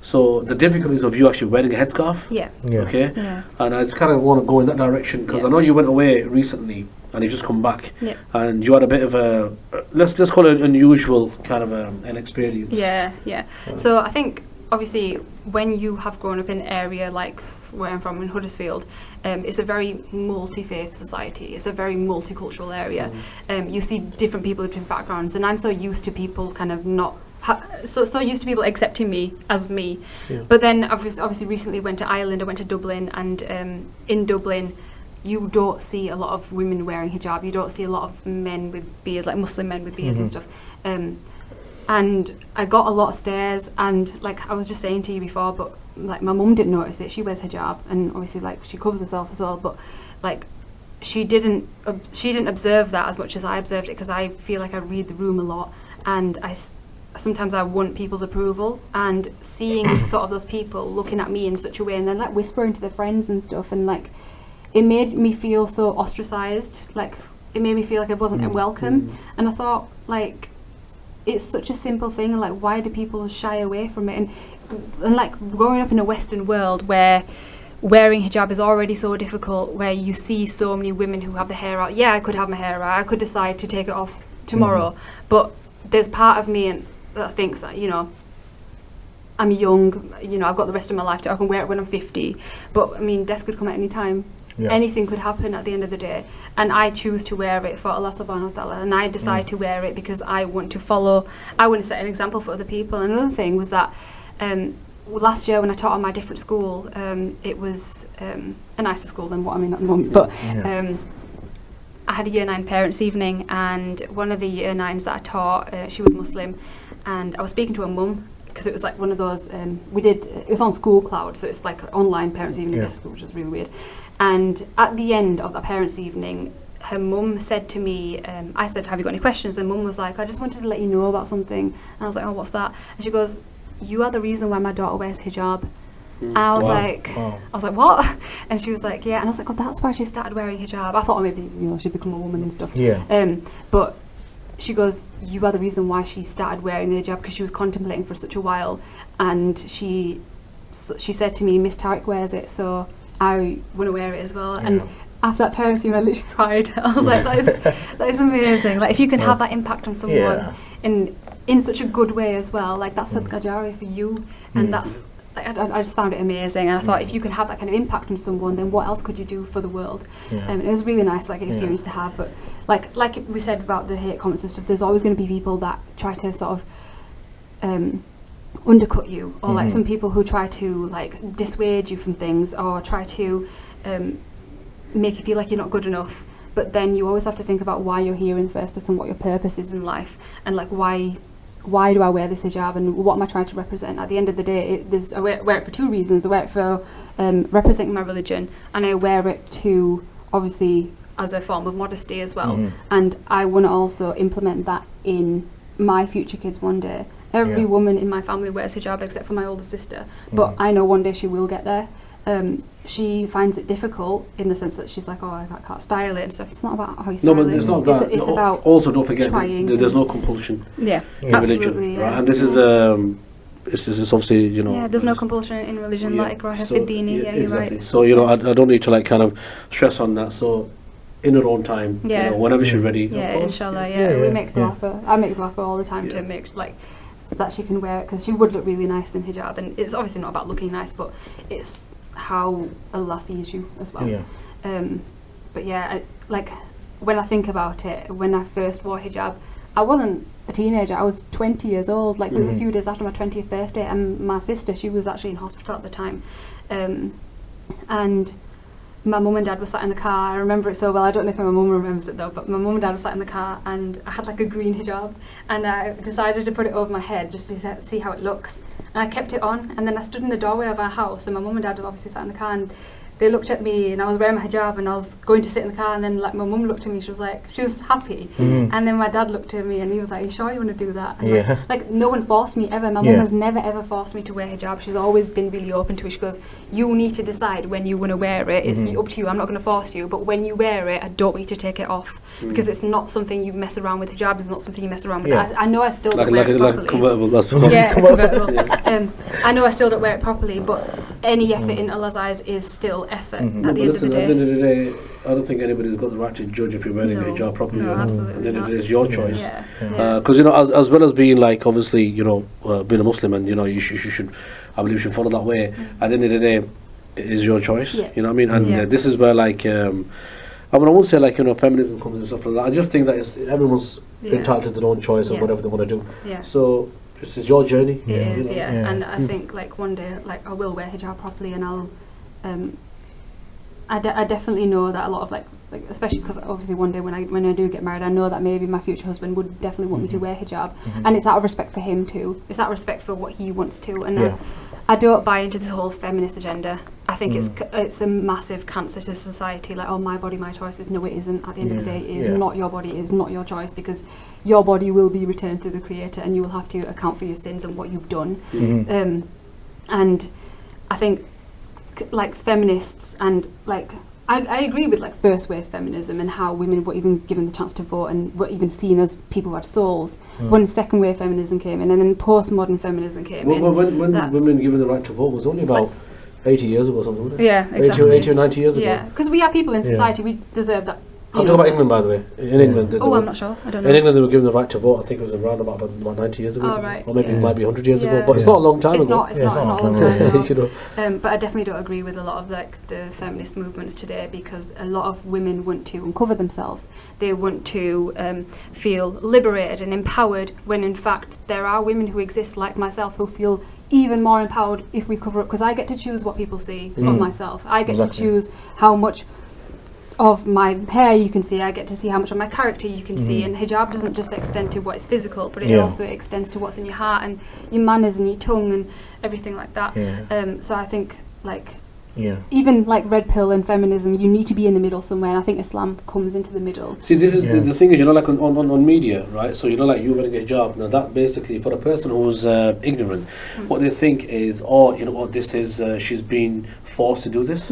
So the difficulties of you actually wearing a headscarf. Okay. And I just kind of want to go in that direction because I know you went away recently and you just come back. And you had a bit of a let's call it an unusual kind of an experience. So I think obviously when you have grown up in an area like where I'm from in Huddersfield, it's a very multi-faith society. It's a very multicultural area. You see different people with different backgrounds, and I'm so used to people kind of not. So used to people accepting me as me, but then obviously recently went to Ireland. I went to Dublin, and in Dublin, you don't see a lot of women wearing hijab. You don't see a lot of men with beards, like Muslim men with beards and stuff. And I got a lot of stares, and like I was just saying to you before, but like my mum didn't notice it. She wears hijab, and obviously like she covers herself as well, but like she didn't observe that as much as I observed it, because I feel like I read the room a lot, and sometimes I want people's approval, and seeing sort of those people looking at me in such a way and then like whispering to their friends and stuff, and like it made me feel so ostracized. Like it made me feel like I wasn't welcome, and I thought like it's such a simple thing, and like why do people shy away from it? And like growing up in a Western world where wearing hijab is already so difficult, where you see so many women who have the hair out. I could have my hair out, I could decide to take it off tomorrow, but there's part of me that thinks that, you know, I'm young, you know, I've got the rest of my life I can wear it when I'm 50, but I mean death could come at any time. Anything could happen at the end of the day, and I choose to wear it for Allah subhanahu wa ta'ala, and I decide to wear it because I want to set an example for other people. And another thing was that last year when I taught at my different school, it was a nicer school than what I'm in at the moment, but I had a year 9 parents evening, and one of the year 9s that I taught, she was Muslim, and I was speaking to her mum, because it was like one of those, it was on School Cloud, so it's like online parents evening, basically, which is really weird. And at the end of that parents evening, her mum said to me, I said, have you got any questions? And mum was like, I just wanted to let you know about something. And I was like, oh, what's that? And she goes, you are the reason why my daughter wears hijab. And I was like, what? And she was like, yeah. And I was like, oh, that's why she started wearing hijab. I thought maybe, you know, she'd become a woman and stuff. But she goes, you are the reason why she started wearing the hijab, because she was contemplating for such a while. And she said to me, Miss Tariq wears it, so I want to wear it as well. And after that parents' evening, I literally cried. I was like, that is amazing. Like, if you can have that impact on someone in such a good way as well, like that's sadaqah jariyah for you. And that's, I just found it amazing, and I thought if you can have that kind of impact on someone, then what else could you do for the world? It was a really nice like experience to have. But like we said about the hate comments and stuff, there's always going to be people that try to sort of undercut you, or like some people who try to like dissuade you from things, or try to make you feel like you're not good enough. But then you always have to think about why you're here in the first place, and what your purpose is in life, and like why do I wear this hijab, and what am I trying to represent? At the end of the day, I wear it for 2 reasons. I wear it for representing my religion, and I wear it to obviously as a form of modesty as well. And I want to also implement that in my future kids one day. Every woman in my family wears hijab except for my older sister, but I know one day she will get there. She finds it difficult in the sense that she's like, oh, I can't style it and stuff. It's not about how you style it. No, but it's not that. It's about also, don't forget that there's no compulsion in religion, right? And this is it's obviously, you know. Yeah, there's no compulsion in religion, like Ikrah fi Dini. Exactly. You're right. So, you know, I don't need to like kind of stress on that. So, in her own time, you know, whenever she's ready. Yeah, of course. inshallah. We make dua for. I make dua for all the time to make like so that she can wear it, because she would look really nice in hijab, and it's obviously not about looking nice, but it's how Allah sees you as well. But yeah, like when I think about it, when I first wore hijab, I wasn't a teenager. I was 20 years old. Like it was a few days after my 20th birthday, and my sister, she was actually in hospital at the time, and my mum and dad were sat in the car. I remember it so well. I don't know if my mum remembers it though, but my mum and dad were sat in the car, and I had like a green hijab, and I decided to put it over my head just to see how it looks. And I kept it on, and then I stood in the doorway of our house, and my mum and dad were obviously sat in the car, and they looked at me, and I was wearing my hijab, and I was going to sit in the car, and then like my mum looked at me, she was happy, and then my dad looked at me, and he was like, "Are you sure you want to do that?" And like no one forced me ever. My mum has never ever forced me to wear hijab. She's always been really open to it. She goes, "You need to decide when you want to wear it. It's up to you. I'm not going to force you, but when you wear it, I don't want you to take it off, because it's not something you mess around with. Hijab is not something you mess around with." I know I still don't wear it properly. Convertible, that's convertible. I know I still don't wear it properly, but any effort in Allah's eyes is still effort at the end of the day. At the end of the day, I don't think anybody's got the right to judge if you're wearing a hijab properly. No, absolutely at the end of not. the day, it's your choice. Because you know, as well as being like obviously, you know, being a Muslim, and you know, you should, I believe, you should follow that way. At the end of the day, it is your choice. You know what I mean? And this is where like, I mean, I won't say like, you know, feminism comes and stuff like that. I just think that everyone's entitled to their own choice of whatever they want to do. So this is your journey. It is, and I think like one day, like I will wear hijab properly, and I'll. I definitely know that a lot of like especially because obviously one day when I do get married, I know that maybe my future husband would definitely want me to wear hijab, and it's out of respect for him too. It's out of respect for what he wants to, and I don't buy into this whole feminist agenda. I think it's a massive cancer to society. Like, oh, my body, my choice. No, it isn't. At the end of the day, it is not your body. It is not your choice, because your body will be returned to the Creator, and you will have to account for your sins and what you've done. And I think like feminists and like I agree with like first wave feminism and how women were even given the chance to vote and were even seen as people who had souls when second wave feminism came in, and then postmodern feminism came in. When women given the right to vote was only about 80 years ago or something, wasn't it? Yeah, exactly. 80 or 90 years ago. Yeah, because we are people in society, we deserve that. I'm talking about England, by the way. In England, I'm not sure. I don't know. In England, they were given the right to vote. I think it was around about 90 years ago, or maybe it might be 100 years ago. But it's not a long time ago. It's not a long time ago. But I definitely don't agree with a lot of like the feminist movements today, because a lot of women want to uncover themselves. They want to feel liberated and empowered, when in fact there are women who exist like myself who feel even more empowered if we cover up, because I get to choose what people see of myself. I get to choose how much of my hair you can see. I get to see how much of my character you can see, and hijab doesn't just extend to what is physical, but it also extends to what's in your heart and your manners and your tongue and everything like that. So I think like even like red pill and feminism, you need to be in the middle somewhere, and I think Islam comes into the middle. See, this is the thing is, you know, like on media, right? So you know, like you wearing a hijab, now that basically for a person who's ignorant, what they think is, oh, you know what, this is she's been forced to do this.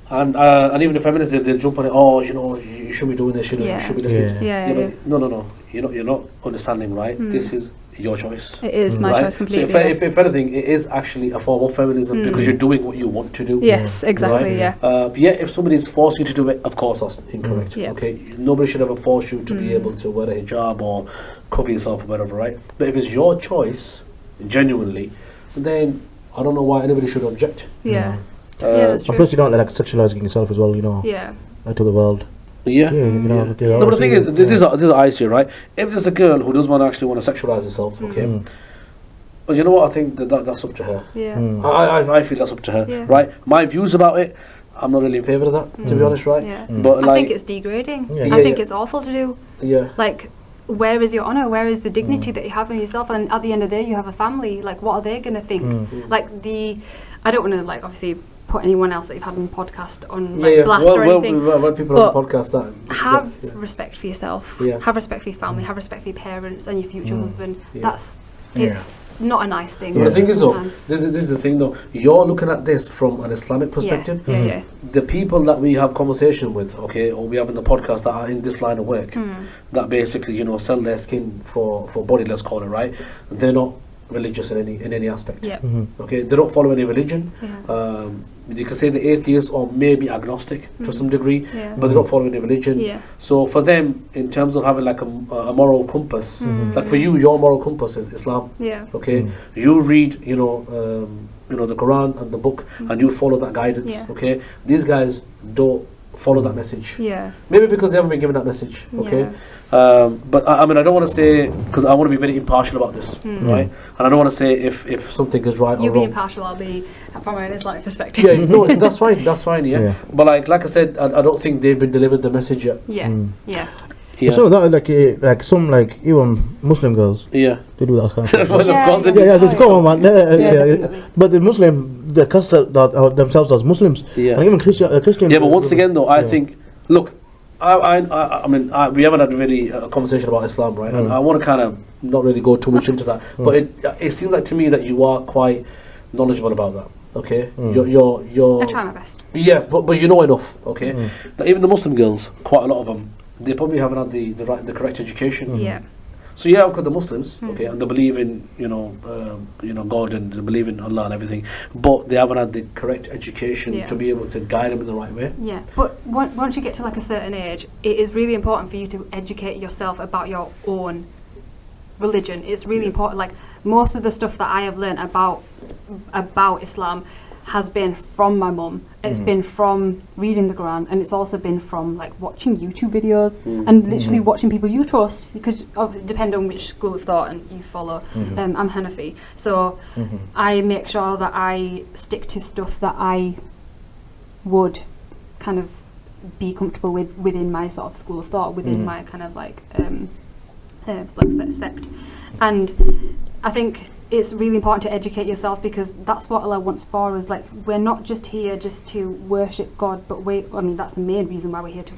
And even the feminists, they'll jump on it. Oh, you know, you should be doing this. You should be listening. But no. You're not understanding, right? This is your choice. It is my choice completely. So if anything, it is actually a form of feminism, because you're doing what you want to do. Yes, exactly. Right? But if somebody's forcing you to do it, of course that's incorrect. Okay, nobody should ever force you to be able to wear a hijab or cover yourself or whatever, right? But if it's your choice, genuinely, then I don't know why anybody should object. That's true. Plus, you don't like sexualizing yourself as well, you know, to the world. No, but the thing is, this is I see, right? If there's a girl who doesn't actually want to sexualize herself, but you know what? I think that's up to her. I feel that's up to her, right? My views about it, I'm not really in favour of that, to be honest, right? But I think it's degrading. I think it's awful to do. Like, where is your honour? Where is the dignity that you have in yourself? And at the end of the day, you have a family. Like, what are they going to think? Like I don't want to like obviously put anyone else that you've had on the podcast on blast or anything. Well, people on the podcast that have respect for yourself. Have respect for your family. Have respect for your parents and your future husband. It's not a nice thing. But the thing is, though, this is the thing, though. You're looking at this from an Islamic perspective. The people that we have conversation with, or we have in the podcast that are in this line of work, that basically, you know, sell their skin for body, let's call it, right? They're not religious in any aspect. Yeah. Okay, they don't follow any religion. You can say the atheist or maybe agnostic to some degree, but they don't follow any religion. So for them, in terms of having like a moral compass, like for you, your moral compass is Islam. Okay, you read, you know, the Quran and the book, and you follow that guidance. Okay, these guys don't follow that message. Maybe because they haven't been given that message. Okay. But I mean, I don't want to say, because I want to be very impartial about this, right? And I don't want to say if something is right or wrong. You be impartial, I'll be from an Islamic perspective. Yeah, no, that's fine. That's fine. Yeah. But like I said, I don't think they've been delivered the message yet. Yeah. So that like some like even Muslim girls. Yeah. They do that kind of Well, of course they do. Yeah, come on, man. But the Muslim, they cast themselves as Muslims. And even Christian. Yeah, but once again, though, I think, look, I mean, we haven't had really a conversation about Islam, right? And I want to kind of not really go too much into that, but it seems like to me that you are quite knowledgeable about that. Okay, you're. I try my best. Yeah, but you know enough. Okay, like even the Muslim girls, quite a lot of them, they probably haven't had the correct education. Yeah. So yeah, I've got the Muslims, okay, and they believe in God and they believe in Allah and everything, but they haven't had the correct education to be able to guide them in the right way. Yeah, but once you get to like a certain age, it is really important for you to educate yourself about your own religion. It's really important. Like most of the stuff that I have learned about Islam has been from my mum. It's been from reading the Quran, and it's also been from like watching YouTube videos and literally watching people you trust, because depending on which school of thought and you follow. I'm Hanafi, so I make sure that I stick to stuff that I would kind of be comfortable with within my sort of school of thought, within my kind of like sect. And I think it's really important to educate yourself, because that's what Allah wants for us. Like, we're not just here just to worship God, but that's the main reason why we're here to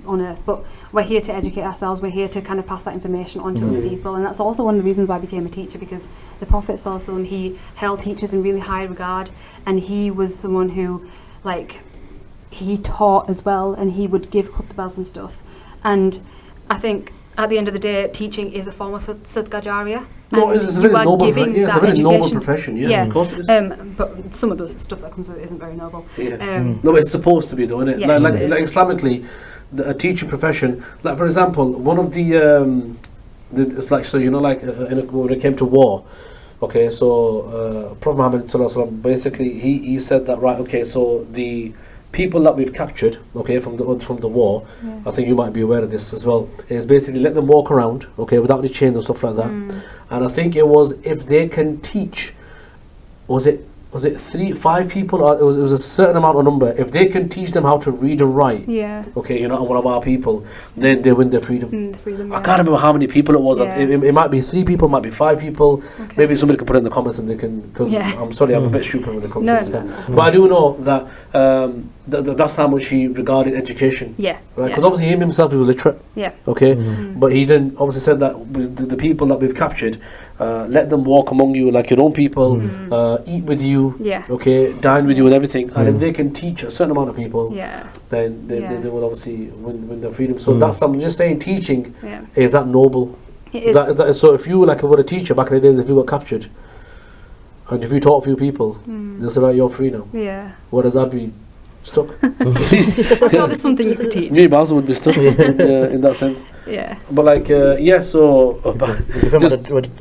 on earth, but we're here to educate ourselves. We're here to kind of pass that information on to other people, and that's also one of the reasons why I became a teacher, because the Prophet ﷺ, he held teachers in really high regard, and he was someone who, like, he taught as well, and he would give khutbahs and stuff. And I think at the end of the day, teaching is a form of sadqa jariyah. No, it's a very noble profession. Yeah, of course it is. But some of the stuff that comes with it isn't very noble. No, but it's supposed to be, though, isn't it? Yes, like Islamically, a teaching profession. Like, for example, one of it's like, so you know, like when it came to war. Okay, so Prophet Muhammad ﷺ, basically he said that, right? Okay, so the people that we've captured, okay, from the war, I think you might be aware of this as well, is basically let them walk around, okay, without any chains and stuff like that. And I think it was, if they can teach, was it 3-5 people, or it was a certain amount of number, if they can teach them how to read and write, okay, and one of our people, then they win their freedom. I can't remember how many people it was. It might be 3 people, might be 5 people. Maybe somebody can put it in the comments and they can, because I'm sorry, I'm a bit stupid when it comes to this guy. But I do know that that's how much he regarded education. Right? Because obviously him himself, he was literate. Okay, but he then obviously said that with the people that we've captured, let them walk among you like your own people, eat with you, okay, dine with you and everything. And if they can teach a certain amount of people, then they will obviously win their freedom. So that's, I'm just saying, teaching is that noble. It is. So if you were a teacher back in the days, if you got captured, and if you taught a few people, they'll say, right, you're free now. Whereas I'd be stuck. I'm sure there's something you could teach. Me, but I also would be stuck in that sense. But like, so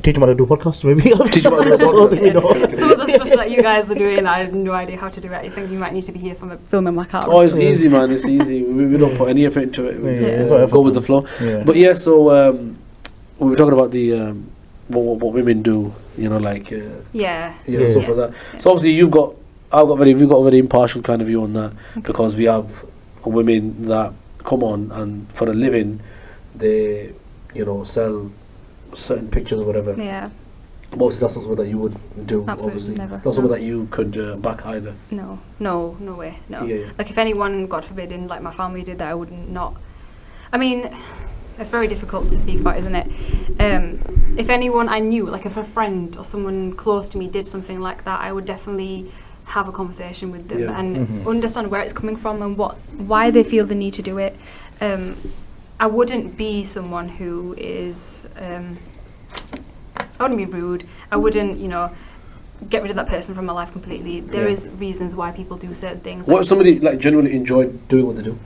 teach them how to do podcasts, maybe. Teach them how to do podcasts. Some of the stuff that you guys are doing, I have no idea how to do it. I think you might need to be here filming my car. Oh, it's easy, man. It's easy. We don't put any effort into it. We just go with the flow. But yeah, so we were talking about the what women do, you know, like stuff like that. So obviously we've got a very impartial kind of view on that, because we have women that come on and for a living they, you know, sell certain pictures or whatever. Obviously that's not something that you would do. Absolutely, obviously never. Not something that you could back either. No way. Like if anyone, God forbid, in like my family did that, I would not. I mean, it's very difficult to speak about, isn't it? If anyone I knew, like if a friend or someone close to me did something like that, I would definitely have a conversation with them and understand where it's coming from and why they feel the need to do it. I wouldn't be someone who is I wouldn't be rude. I wouldn't, get rid of that person from my life completely. There is reasons why people do certain things. What if somebody genuinely enjoy doing what they do?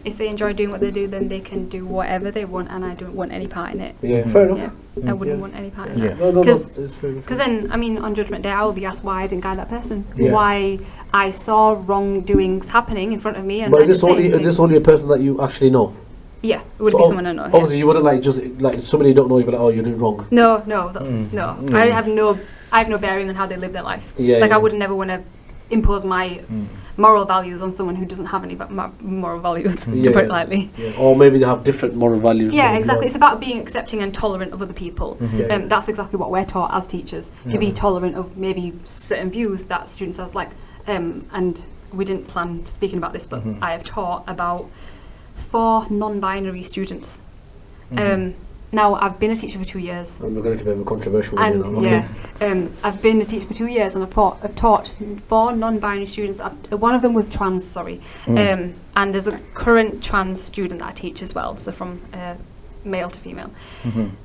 If they enjoy doing what they do, then they can do whatever they want, and I don't want any part in it. Yeah, fair enough. I wouldn't want any part in it. Because then, on Judgment Day, I will be asked why I didn't guide that person. Why I saw wrongdoings happening in front of me. And but is this only a person that you actually know? Yeah, it would be someone I know. Obviously, you wouldn't somebody you don't know, you'd be like, oh, you're doing wrong. No, that's no. I have no bearing on how they live their life. I would never want to impose my moral values on someone who doesn't have any moral values, to put it lightly. Or maybe they have different moral values. Yeah, exactly. It's about being accepting and tolerant of other people. That's exactly what we're taught as teachers, to be tolerant of maybe certain views that students have. And we didn't plan speaking about this, but I have taught about 4 non-binary students. Now, I've been a teacher for 2 years. And we're going to be a bit of a controversial one. I've been a teacher for 2 years, and I've taught 4 non-binary students. One of them was trans, and there's a current trans student that I teach as well, so from male to female.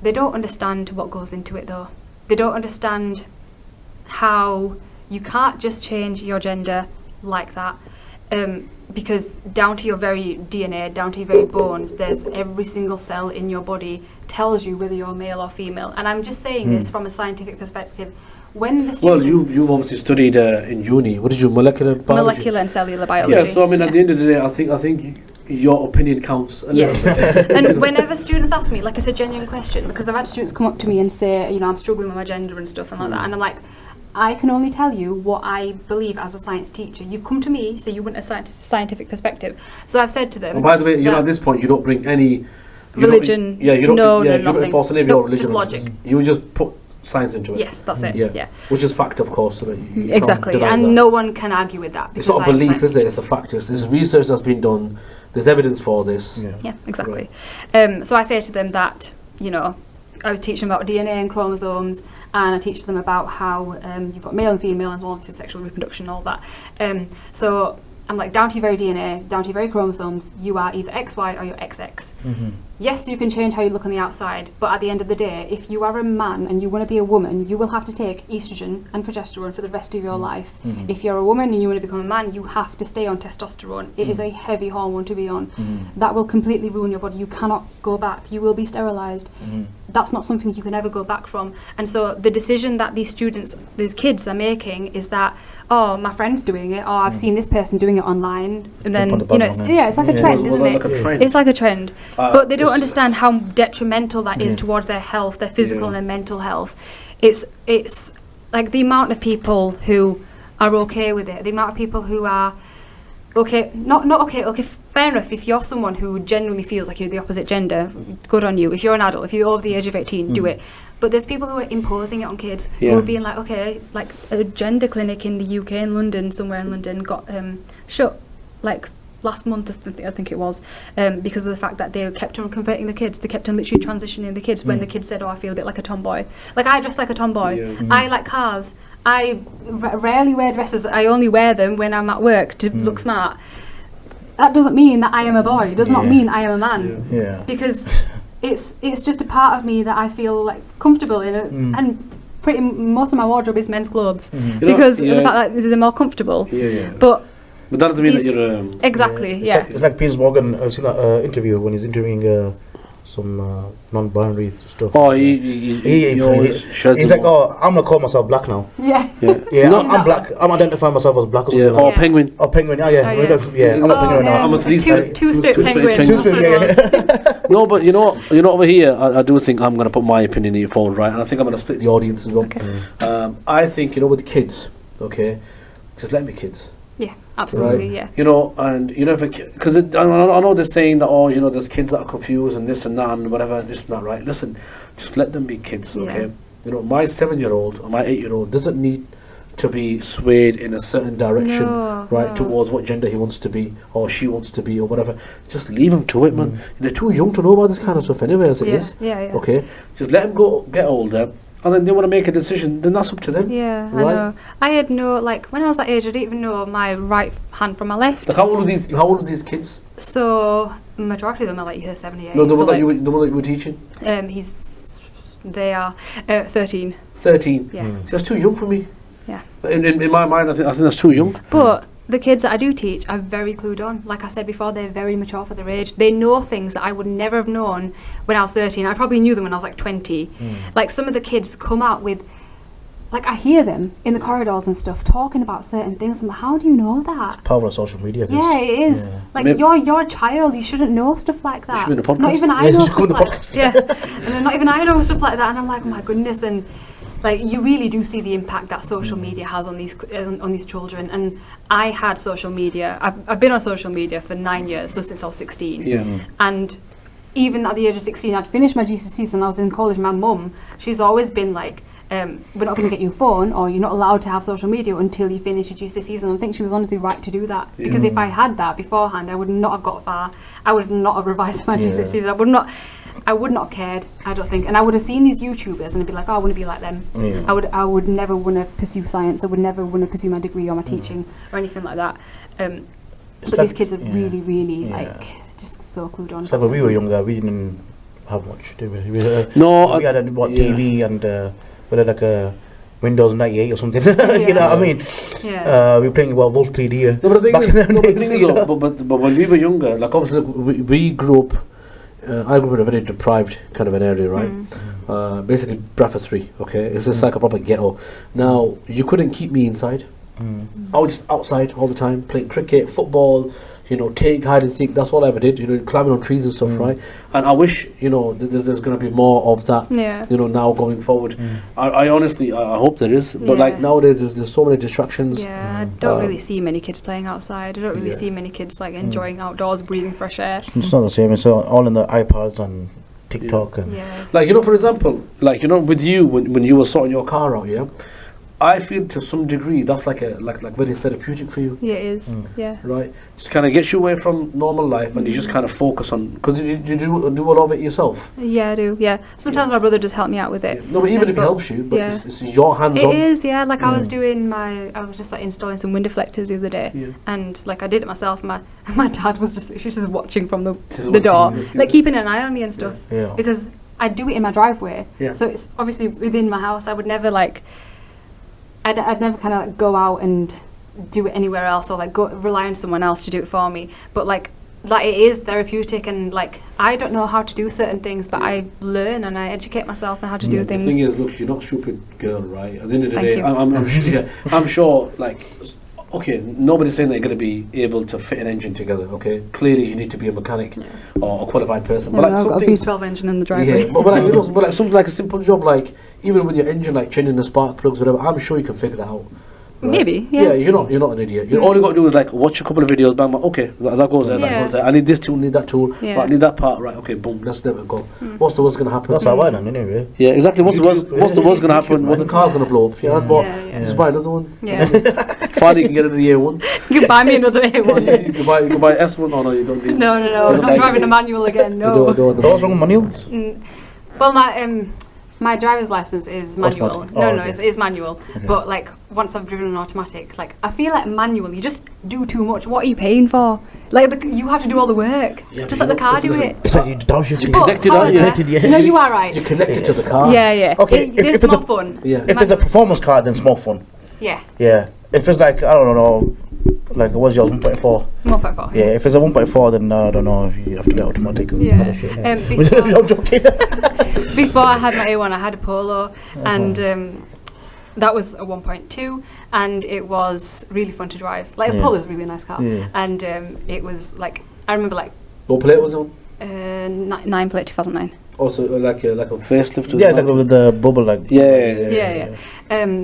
They don't understand what goes into it, though. They don't understand how you can't just change your gender like that. Because down to your very DNA, down to your very bones, there's every single cell in your body tells you whether you're male or female. And I'm just saying this from a scientific perspective. When the students you've obviously studied in uni. What did you molecular biology? Molecular and cellular biology. Yeah. So at the end of the day, I think your opinion counts. Yes. And whenever students ask me, it's a genuine question, because I've had students come up to me and say, I'm struggling with my gender and stuff and like that, and I'm like, I can only tell you what I believe as a science teacher. You've come to me, so you want a scientific perspective. So I've said to them. And by the way, at this point, you don't bring any religion. You don't nothing. enforce any of your religion. Just logic. You just put science into it. Yes, that's it. Yeah. Which is fact, of course. So that you exactly, and that. No one can argue with that. It's not a belief, is it? It's a fact. There's research that's been done. There's evidence for this. Yeah, exactly. Right. So I say to them that I would teach them about DNA and chromosomes, and I teach them about how you've got male and female, and obviously sexual reproduction and all that. So I'm like, down to your very DNA, down to your very chromosomes, you are either XY or you're XX. Yes, you can change how you look on the outside, but at the end of the day, if you are a man and you want to be a woman, you will have to take estrogen and progesterone for the rest of your life. If you're a woman and you want to become a man, you have to stay on testosterone. It is a heavy hormone to be on. That will completely ruin your body. You cannot go back. You will be sterilized. That's not something you can ever go back from. And so the decision that these kids are making is that, oh, my friend's doing it, or I've seen this person doing it online, and then it's like a trend, isn't it? It's like a trend, but they don't understand how detrimental that is towards their health, their physical and their mental health. It's like the amount of people who are okay with it, the amount of people who are okay, not okay. Okay, fair enough. If you're someone who genuinely feels like you're the opposite gender, good on you. If you're an adult, if you're over the age of 18, do it. But there's people who are imposing it on kids, who are being like, okay, like a gender clinic in the UK in London, somewhere in London, got shut last month, I think it was, because of the fact that they kept on converting the kids. They kept on literally transitioning the kids when the kids said, oh, I feel a bit like a tomboy. Like, I dress like a tomboy. I like cars. I rarely wear dresses. I only wear them when I'm at work to look smart. That doesn't mean that I am a boy. It does not mean I am a man. Because it's just a part of me that I feel like comfortable in it. And most of my wardrobe is men's clothes because of the fact that they're more comfortable. But that doesn't mean that you're exactly. It's like Piers Morgan. I've seen that interview when he's interviewing some non-binary stuff. Oh, he always he's like, oh, I'm gonna call myself black now. I'm black. I'm identifying myself as black or something. Or penguin. Or penguin. I'm a penguin now. I'm a two-spirit penguin. No, but you know over here, I do think I'm gonna put my opinion in your phone, right? And I think I'm gonna split the audience as well. Okay. I think with kids, okay, just let me kids. Yeah, absolutely, right? And because I know they're saying that, there's kids that are confused and this and that and whatever, this and that, right? Listen, just let them be kids, okay? My 7-year-old or my 8-year-old doesn't need to be swayed in a certain direction, towards what gender he wants to be or she wants to be or whatever. Just leave them to it, man. They're too young to know about this kind of stuff anyway, as it is. Okay? Just let them go, get older. And then they want to make a decision, then that's up to them. Yeah, right? I know. I had when I was that age, I didn't even know my right hand from my left. Like, how old are these kids? So, majority of them are like 7, 8. No, the one that you were teaching? He's They are 13. 13. Yeah. See, that's too young for me. Yeah. In my mind, I think that's too young. But the kids that I do teach are very clued on. Like I said before, they're very mature for their age. They know things that I would never have known when I was 13. I probably knew them when I was like 20. Like some of the kids come out with, like I hear them in the corridors and stuff talking about certain things. I'm like, how do you know that? Power of social media. Yeah, it is. Yeah. Like you're a child. You shouldn't know stuff like that. Not even I know stuff like that. Yeah, and then not even I know stuff like that. And I'm like, oh my goodness. And like you really do see the impact that social media has on these children. And I had social media. I've been on social media for 9 years, so since I was 16. Yeah. And even at the age of 16, I'd finished my GCSEs and I was in college. My mum, she's always been like, we're not going to get you a phone, or you're not allowed to have social media until you finish your GCSEs. And I think she was honestly right to do that, because if I had that beforehand, I would not have got far. I would not have revised my GCSEs. I would not have cared, I don't think. And I would have seen these YouTubers and I'd be like, oh, I want to be like them. I would never want to pursue science. I would never want to pursue my degree or my teaching or anything like that. But these kids are really, really like just so clued on. It's like when we were younger, we didn't have much, did we? We had TV and we had like a Windows 98 or something. You know what I mean? Yeah. We were playing Wolf 3D. No, but the thing is, but when we were younger, like obviously we grew up. I grew up in a very deprived kind of an area, right? Basically Bradford 3, okay? It's just like a proper ghetto. Now, you couldn't keep me inside. I was just outside all the time, playing cricket, football, you know, take hide and seek. That's all I ever did, you know, climbing on trees and stuff, right? And I wish, you know, there's going to be more of that, you know, now going forward. I honestly, I hope there is. But like nowadays, there's so many distractions. Yeah, I don't really see many kids playing outside. I don't really see many kids like enjoying outdoors, breathing fresh air. It's not the same. It's all in the iPads and TikTok. And like, you know, for example, like, you know, with you, when you were sorting your car out, I feel to some degree that's like very therapeutic for you. Yeah, it is. Yeah. Right. Just kind of gets you away from normal life, and you just kind of focus on, because you do a lot of it yourself. Yeah, I do. Yeah. Sometimes my brother does help me out with it. No, but even if he helps you, but it's your hands on. It is. Yeah. Like I was just like installing some wind deflectors the other day, and like I did it myself. My dad was just literally just watching from the door, like keeping an eye on me and stuff, because I do it in my driveway. Yeah. So it's obviously within my house. I would never like. I'd never kind of like go out and do it anywhere else, or like go rely on someone else to do it for me. But like it is therapeutic, and like I don't know how to do certain things, but I learn and I educate myself on how to do things. The thing is, look, you're not a stupid girl, right? At the end of the day, I'm sure, like, okay, nobody's saying that you're going to be able to fit an engine together, okay? Clearly, you need to be a mechanic or a qualified person. But like I've got a V12 engine in the driveway. Yeah, but like, you know, but like something like a simple job, like even with your engine, like changing the spark plugs, whatever, I'm sure you can figure that out. Right? Maybe, yeah. You're not an idiot. All you got to do is like watch a couple of videos, bang, okay, that goes there, that goes there. I need this tool, need that tool, right, I need that part, right, okay, boom, let's let it go. What's the worst going to happen? That's how I done anyway. Yeah, exactly. What's the worst going to happen? Well, the car's going to blow up. Just buy another one. Yeah. Finally, you can get into the A1. You can buy me another A1. you can buy S1. Oh no, you don't need. No. I'm not driving a manual again. No. What's wrong with manuals? Well, my driver's license is manual. It's manual. Okay. But like once I've driven an automatic, like I feel like manual, you just do too much. What are you paying for? Like you have to do all the work. Yeah, just let the car do it. It's like you're connected, aren't you? No, you are right. You're connected to the car. Yeah. Okay, it's more fun. Yeah. If it's a performance car, then it's more fun. Yeah. Yeah. If it's like, I don't know, like what's yours, 1.4? 1.4. Yeah, if it's a 1.4, then I don't know, you have to get automatic. Yeah. Shit, I'm joking. Before I had my A1, I had a Polo, and that was a 1.2, and it was really fun to drive. Like a Polo is a really nice car, and it was like, I remember like. What plate was it on? 9 plate 2009. Also like a facelift. Yeah, like with the bubble, like. Yeah.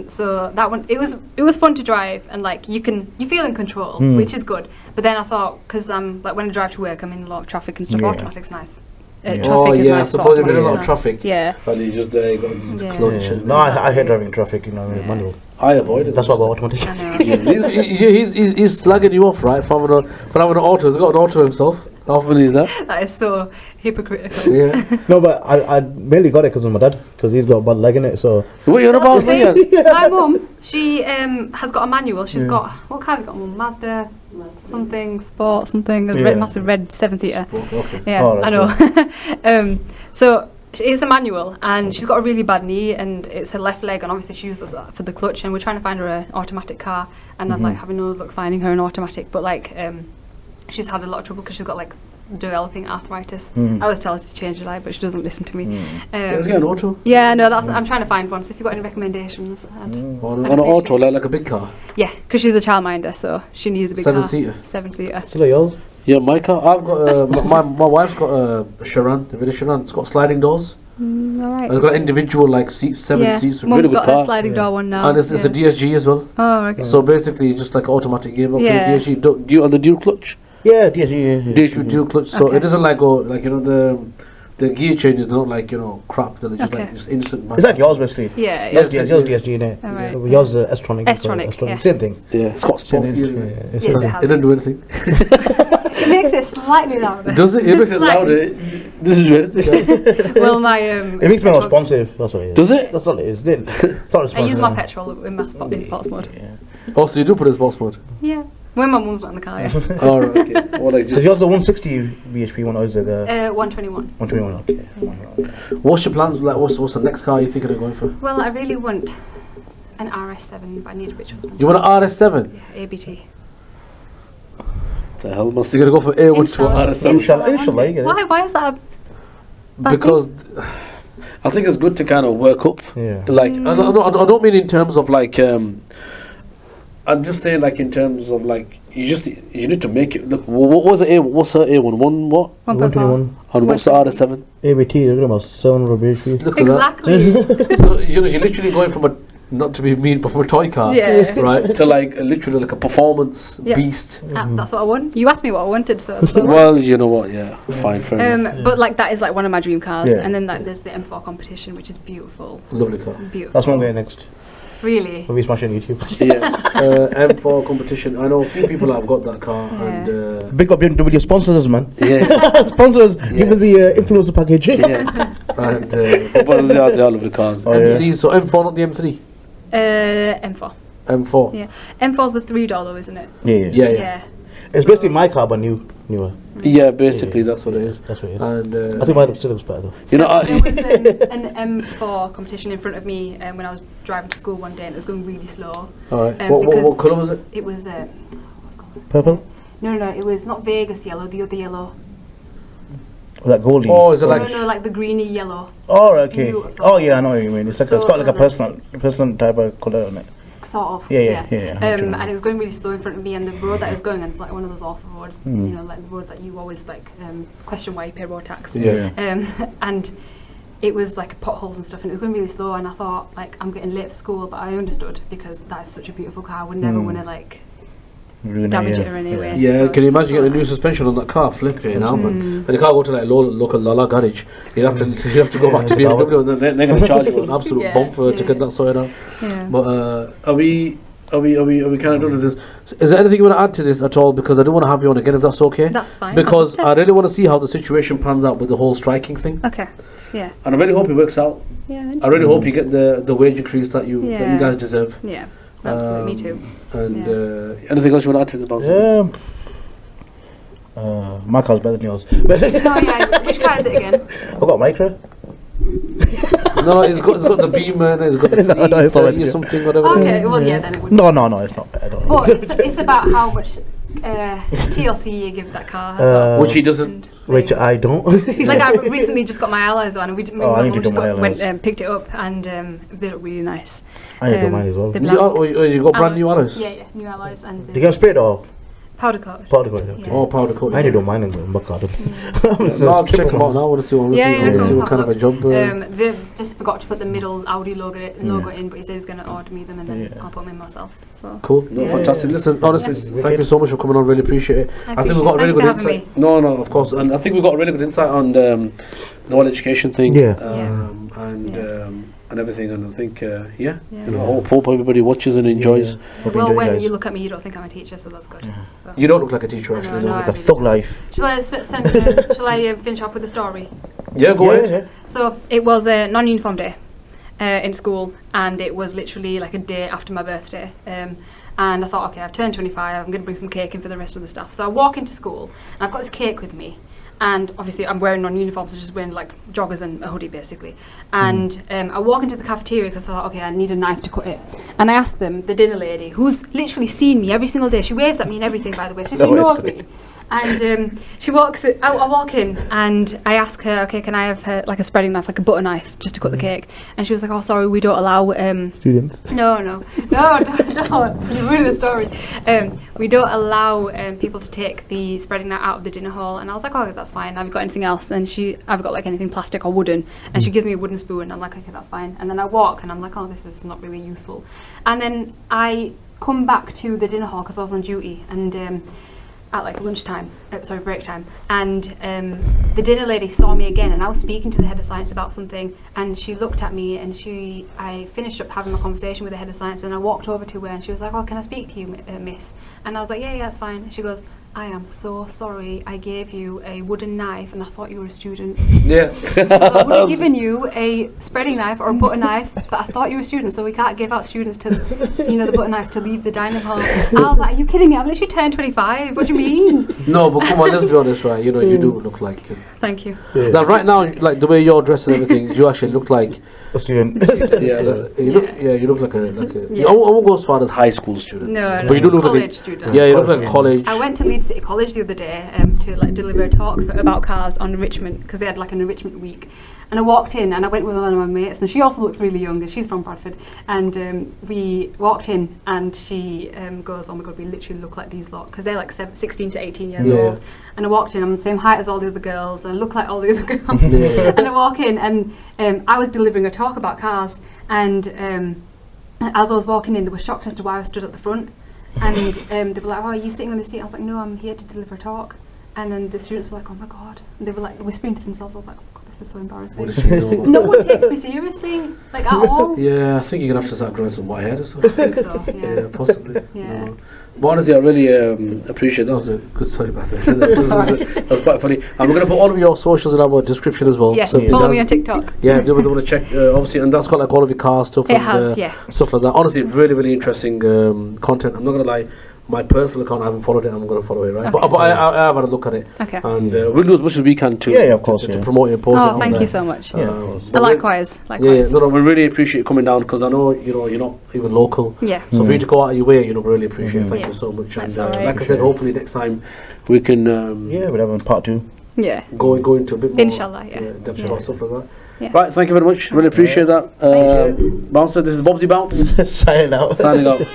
So that one, it was fun to drive, and like you feel in control, which is good. But then I thought, because like when I drive to work, I'm in a lot of traffic and stuff. Automatic's nice. Traffic is nice. I suppose you're in a lot of traffic. Yeah. But you just got to clutch. No, I hate driving traffic. You know, manual. I avoid it. That's why I got automatic. He's slagging you off, right? For having an auto. He's got an auto himself. How funny is that? That is so hypocritical. Yeah. No, but I mainly got it because of my dad, because he's got a bad leg in it. So. What are you on about? My mum, she has got a manual. She's got, what car have you got, Mum? Mazda something sport something, a massive red 7-seater. Okay. Yeah, I know. So It's a manual, and she's got a really bad knee, and it's her left leg, and obviously she uses that for the clutch, and we're trying to find her an automatic car, and I'm like having no luck finding her an automatic, but like she's had a lot of trouble because she's got like developing arthritis. I always tell her to change her life, but she doesn't listen to me. Let's get an auto. Yeah, no, I'm trying to find one, so if you've got any recommendations. On an auto, like a big car? Yeah, because she's a childminder, so she needs a big car. 7-seater? 7-seater. Still yours? Yeah, my car. I've got my wife's got a Chiron, the Villa Chiron. It's got sliding doors. Alright. It's got individual like seats, 7 seats. Mum's Really good got car. a sliding door one now. And it's a DSG as well. Oh, okay. So basically, just like automatic gearbox. Yeah. DSG. Do you on the dual clutch? Yeah, DSG. DSG dual clutch. So Okay. it doesn't like go like the gear changes. They're not like crap. They're just like just instant. It's like yours basically. Yeah, Yours yeah. DSG in it. Alright. Yours is S-tronic. S-tronic, yeah. Same thing. Yeah, it's got sports gear. Yes, it It has. doesn't do anything. It makes it slightly louder. Does it? It makes it louder. This is anything. Well, my It makes me more responsive. That's what it is. Does it? That's all it is. It's not responsive. I use my petrol in my sports mode. Oh, so you do put it in sports mode? Yeah. When my mum's not in the car, yeah. Oh, right, okay. Or like Is just. yours the 160 BHP one or is it the 121. 121? Okay. What's your plans? Like, what's the next car you thinking of going for? Well, I really want an RS7, but I need a rich husband. You want an RS7? Yeah, ABT. The hell must you gonna go for A1 to Inshallah. RS7? Inshallah, you get it. Why is that a bad Because I think it's good to kind of work up. Yeah. Like I don't mean in terms of like I'm just saying like in terms of like you need to make it. Look, what was the A? What's her A1? One what? 121. And what's the RS7? ABT, you're about 700 BHP. Look at Exactly. that. So you're literally going from a, not to be mean, but from a toy car, Yeah. right, to like literally like a performance Yeah. beast. That's what I want. You asked me what I wanted, so. Well, you know what? Yeah, fine, fair enough. But like that is like one of my dream cars, Yeah. and then like there's the M4 competition, which is beautiful. Lovely car. Beautiful. That's what I'm getting next. Really. We'll be smashing YouTube. Yeah, M4 competition. I know a few people that have got that car, and Big up BMW sponsors us, man. yeah, Sponsors, give us the influencer package. yeah, and but they are lovely cars. Oh, yeah. M3, so M4, not the M3. M4. M4. Yeah. M4's the $3, isn't it? Yeah. It's basically my car, but newer. Yeah, basically that's what it is. That's what it is. And I think mine still looks better though. you know, There was an M4 competition in front of me when I was driving to school one day, and it was going really slow. all right. What colour was it? It was what's it called? Purple? No, it was not Vegas yellow. The other yellow. That goldy. Oh, is it like? No, like the greeny yellow. Oh, okay. Beautiful. Oh, yeah, I know what you mean. It's like So it's got like a nice. personal type of colour on it. Sort of. Yeah. And it was going really slow in front of me, and the road that I was going on is like one of those awful roads. You know, like the roads that you always like question why you pay road tax. Yeah. And it was like potholes and stuff, and it was going really slow. And I thought like I'm getting late for school, but I understood because that is such a beautiful car. I would never want to like Really, damage it or anyway. Yeah, So can you imagine so getting a new nice. suspension on that car? Flip it, you know, man. And you can't go to like local Lala garage. You have to go back to Yeah, BMW, and then they're going to charge you an absolute Yeah, bump to yeah. get that sorted out. Yeah. But are we kind of done with this? Is there anything you want to add to this at all? Because I do want to have you on again, if that's okay. That's fine. Because I really want to see how the situation pans out with the whole striking thing, Okay. Yeah. and I really hope it works out. Yeah. I really hope you get the wage increase that you guys deserve. Yeah. Absolutely. Me too. And anything else you want to add to this, Bounce? My car's better than yours. Oh yeah. Which car is it again? I've got a Micra. No, it's got the Beamer, and it's got the No, it's already- 30 or something, whatever. Okay. Well, yeah. Then it would. No, it's not bad. But it's about how much TLC you give that car as well. Which he doesn't. Which I don't. Like I recently just got my alloys on, and I my need mum to do just my went alloys. picked it up, and they look really nice. I need to do mine as well. the Do black You got brand new alloys? Yeah, new alloys and you get sprayed or powder coat. powder coat? Okay. Yeah. Oh, powder coat. I need to do mine in my car. I'll check them out now. I want to see what kind of a job. They just forgot to put the middle Audi logo in, but he said he's going to order me them, and then I'll put them in myself. So Cool. No, Yeah. fantastic. Listen, honestly, Yes. thank you so much for coming on. Really appreciate it. I think we've got a really Thank good you for having insight. No, of course. And I think we've got a really good insight on the whole education thing. Yeah. And everything. And I think, Yeah. you know, I hope everybody watches and enjoys. Well, when you look at me, you don't think I'm a teacher, so that's good. So. You don't look like a teacher, No, actually. no, no. I Like a thug life. Shall I finish off with a story? Yeah, go ahead. So it was a non-uniform day in school, and it was literally like a day after my birthday. And I thought, okay, I've turned 25, I'm going to bring some cake in for the rest of the stuff. So I walk into school, and I've got this cake with me, and obviously I'm wearing non-uniform, so just wearing like joggers and a hoodie basically. And I walk into the cafeteria because I thought, okay, I need a knife to cut it. And I asked them, the dinner lady, who's literally seen me every single day, she waves at me and everything, by the way, she knows me. And she walks, I walk in and I ask her, okay, can I have like a spreading knife, like a butter knife, just to cut the cake? And she was like, oh, sorry, we don't allow... students? No, don't. You ruined the story. We don't allow people to take the spreading knife out of the dinner hall. And I was like, oh, that's fine. Have you got anything else? And I've got like anything plastic or wooden. And she gives me a wooden spoon. I'm like, okay, that's fine. And then I walk and I'm like, oh, this is not really useful. And then I come back to the dinner hall because I was on duty. And... at like lunchtime, break time, and the dinner lady saw me again, and I was speaking to the head of science about something, and she looked at me, and I finished up having a conversation with the head of science, and I walked over to her, and she was like, oh, can I speak to you, miss? And I was like, yeah, that's fine. And she goes, I am so sorry, I gave you a wooden knife and I thought you were a student. Yeah. I would have given you a spreading knife or a butter knife, but I thought you were a student, so we can't give out students to, the butter knives to leave the dining hall. I was like, are you kidding me? I've literally turned 25. What do you mean? No, but come on, let's be honest, right? You do look like... Thank you. Yeah. Now, right now, like the way you're dressed and everything, you actually look like... a student. You look like a... Yeah. I won't go as far as high school student. No, but you do look college like student. Yeah, you look like college. I went to Leeds City College the other day to like deliver a talk about cars on enrichment, because they had like an enrichment week. And I walked in and I went with one of my mates, and she also looks really young, and she's from Bradford. And we walked in and she goes, oh my God, we literally look like these lot, because they're like 16 to 18 years old. And I walked in, I'm the same height as all the other girls, and I look like all the other girls. And I walk in and I was delivering a talk about cars, and as I was walking in, they were shocked as to why I stood at the front. And they were like, oh, are you sitting on the seat? I was like, no, I'm here to deliver a talk. And then the students were like, oh my God. And they were like whispering to themselves. I was like, oh God, this is so embarrassing. What did she know? No one takes me seriously, like at all. Yeah, I think you're going to have to start growing some white hair or I something. think so, Yeah, possibly. Yeah. No. But honestly, I really appreciate that. Was a good story about that. That was quite funny. And we're going to put all of your socials in our description as well. Yes, so follow me on TikTok. Yeah, do want to check, obviously, and that's got like all of your car stuff. It has, stuff like that. Honestly, really, really interesting content. I'm not going to lie. My personal account, I haven't followed it. I'm going to follow it, right? Okay. But I have had a look at it. Okay. And we'll do as much as we can to to promote it and post it. Oh, thank you so much. Likewise. Yeah, no, we really appreciate you coming down, because I know you're not even local. Yeah. So for you to go out of your way, really appreciate it. Thank you so much. That's And all right. like I said, hopefully next time we can. we'll have a part 2. Yeah. Go into a bit more. Inshallah, depth about stuff like that. Yeah. Right, thank you very much. Really appreciate that. Bouncer, this is Bobzybounce. Signing out. Signing out.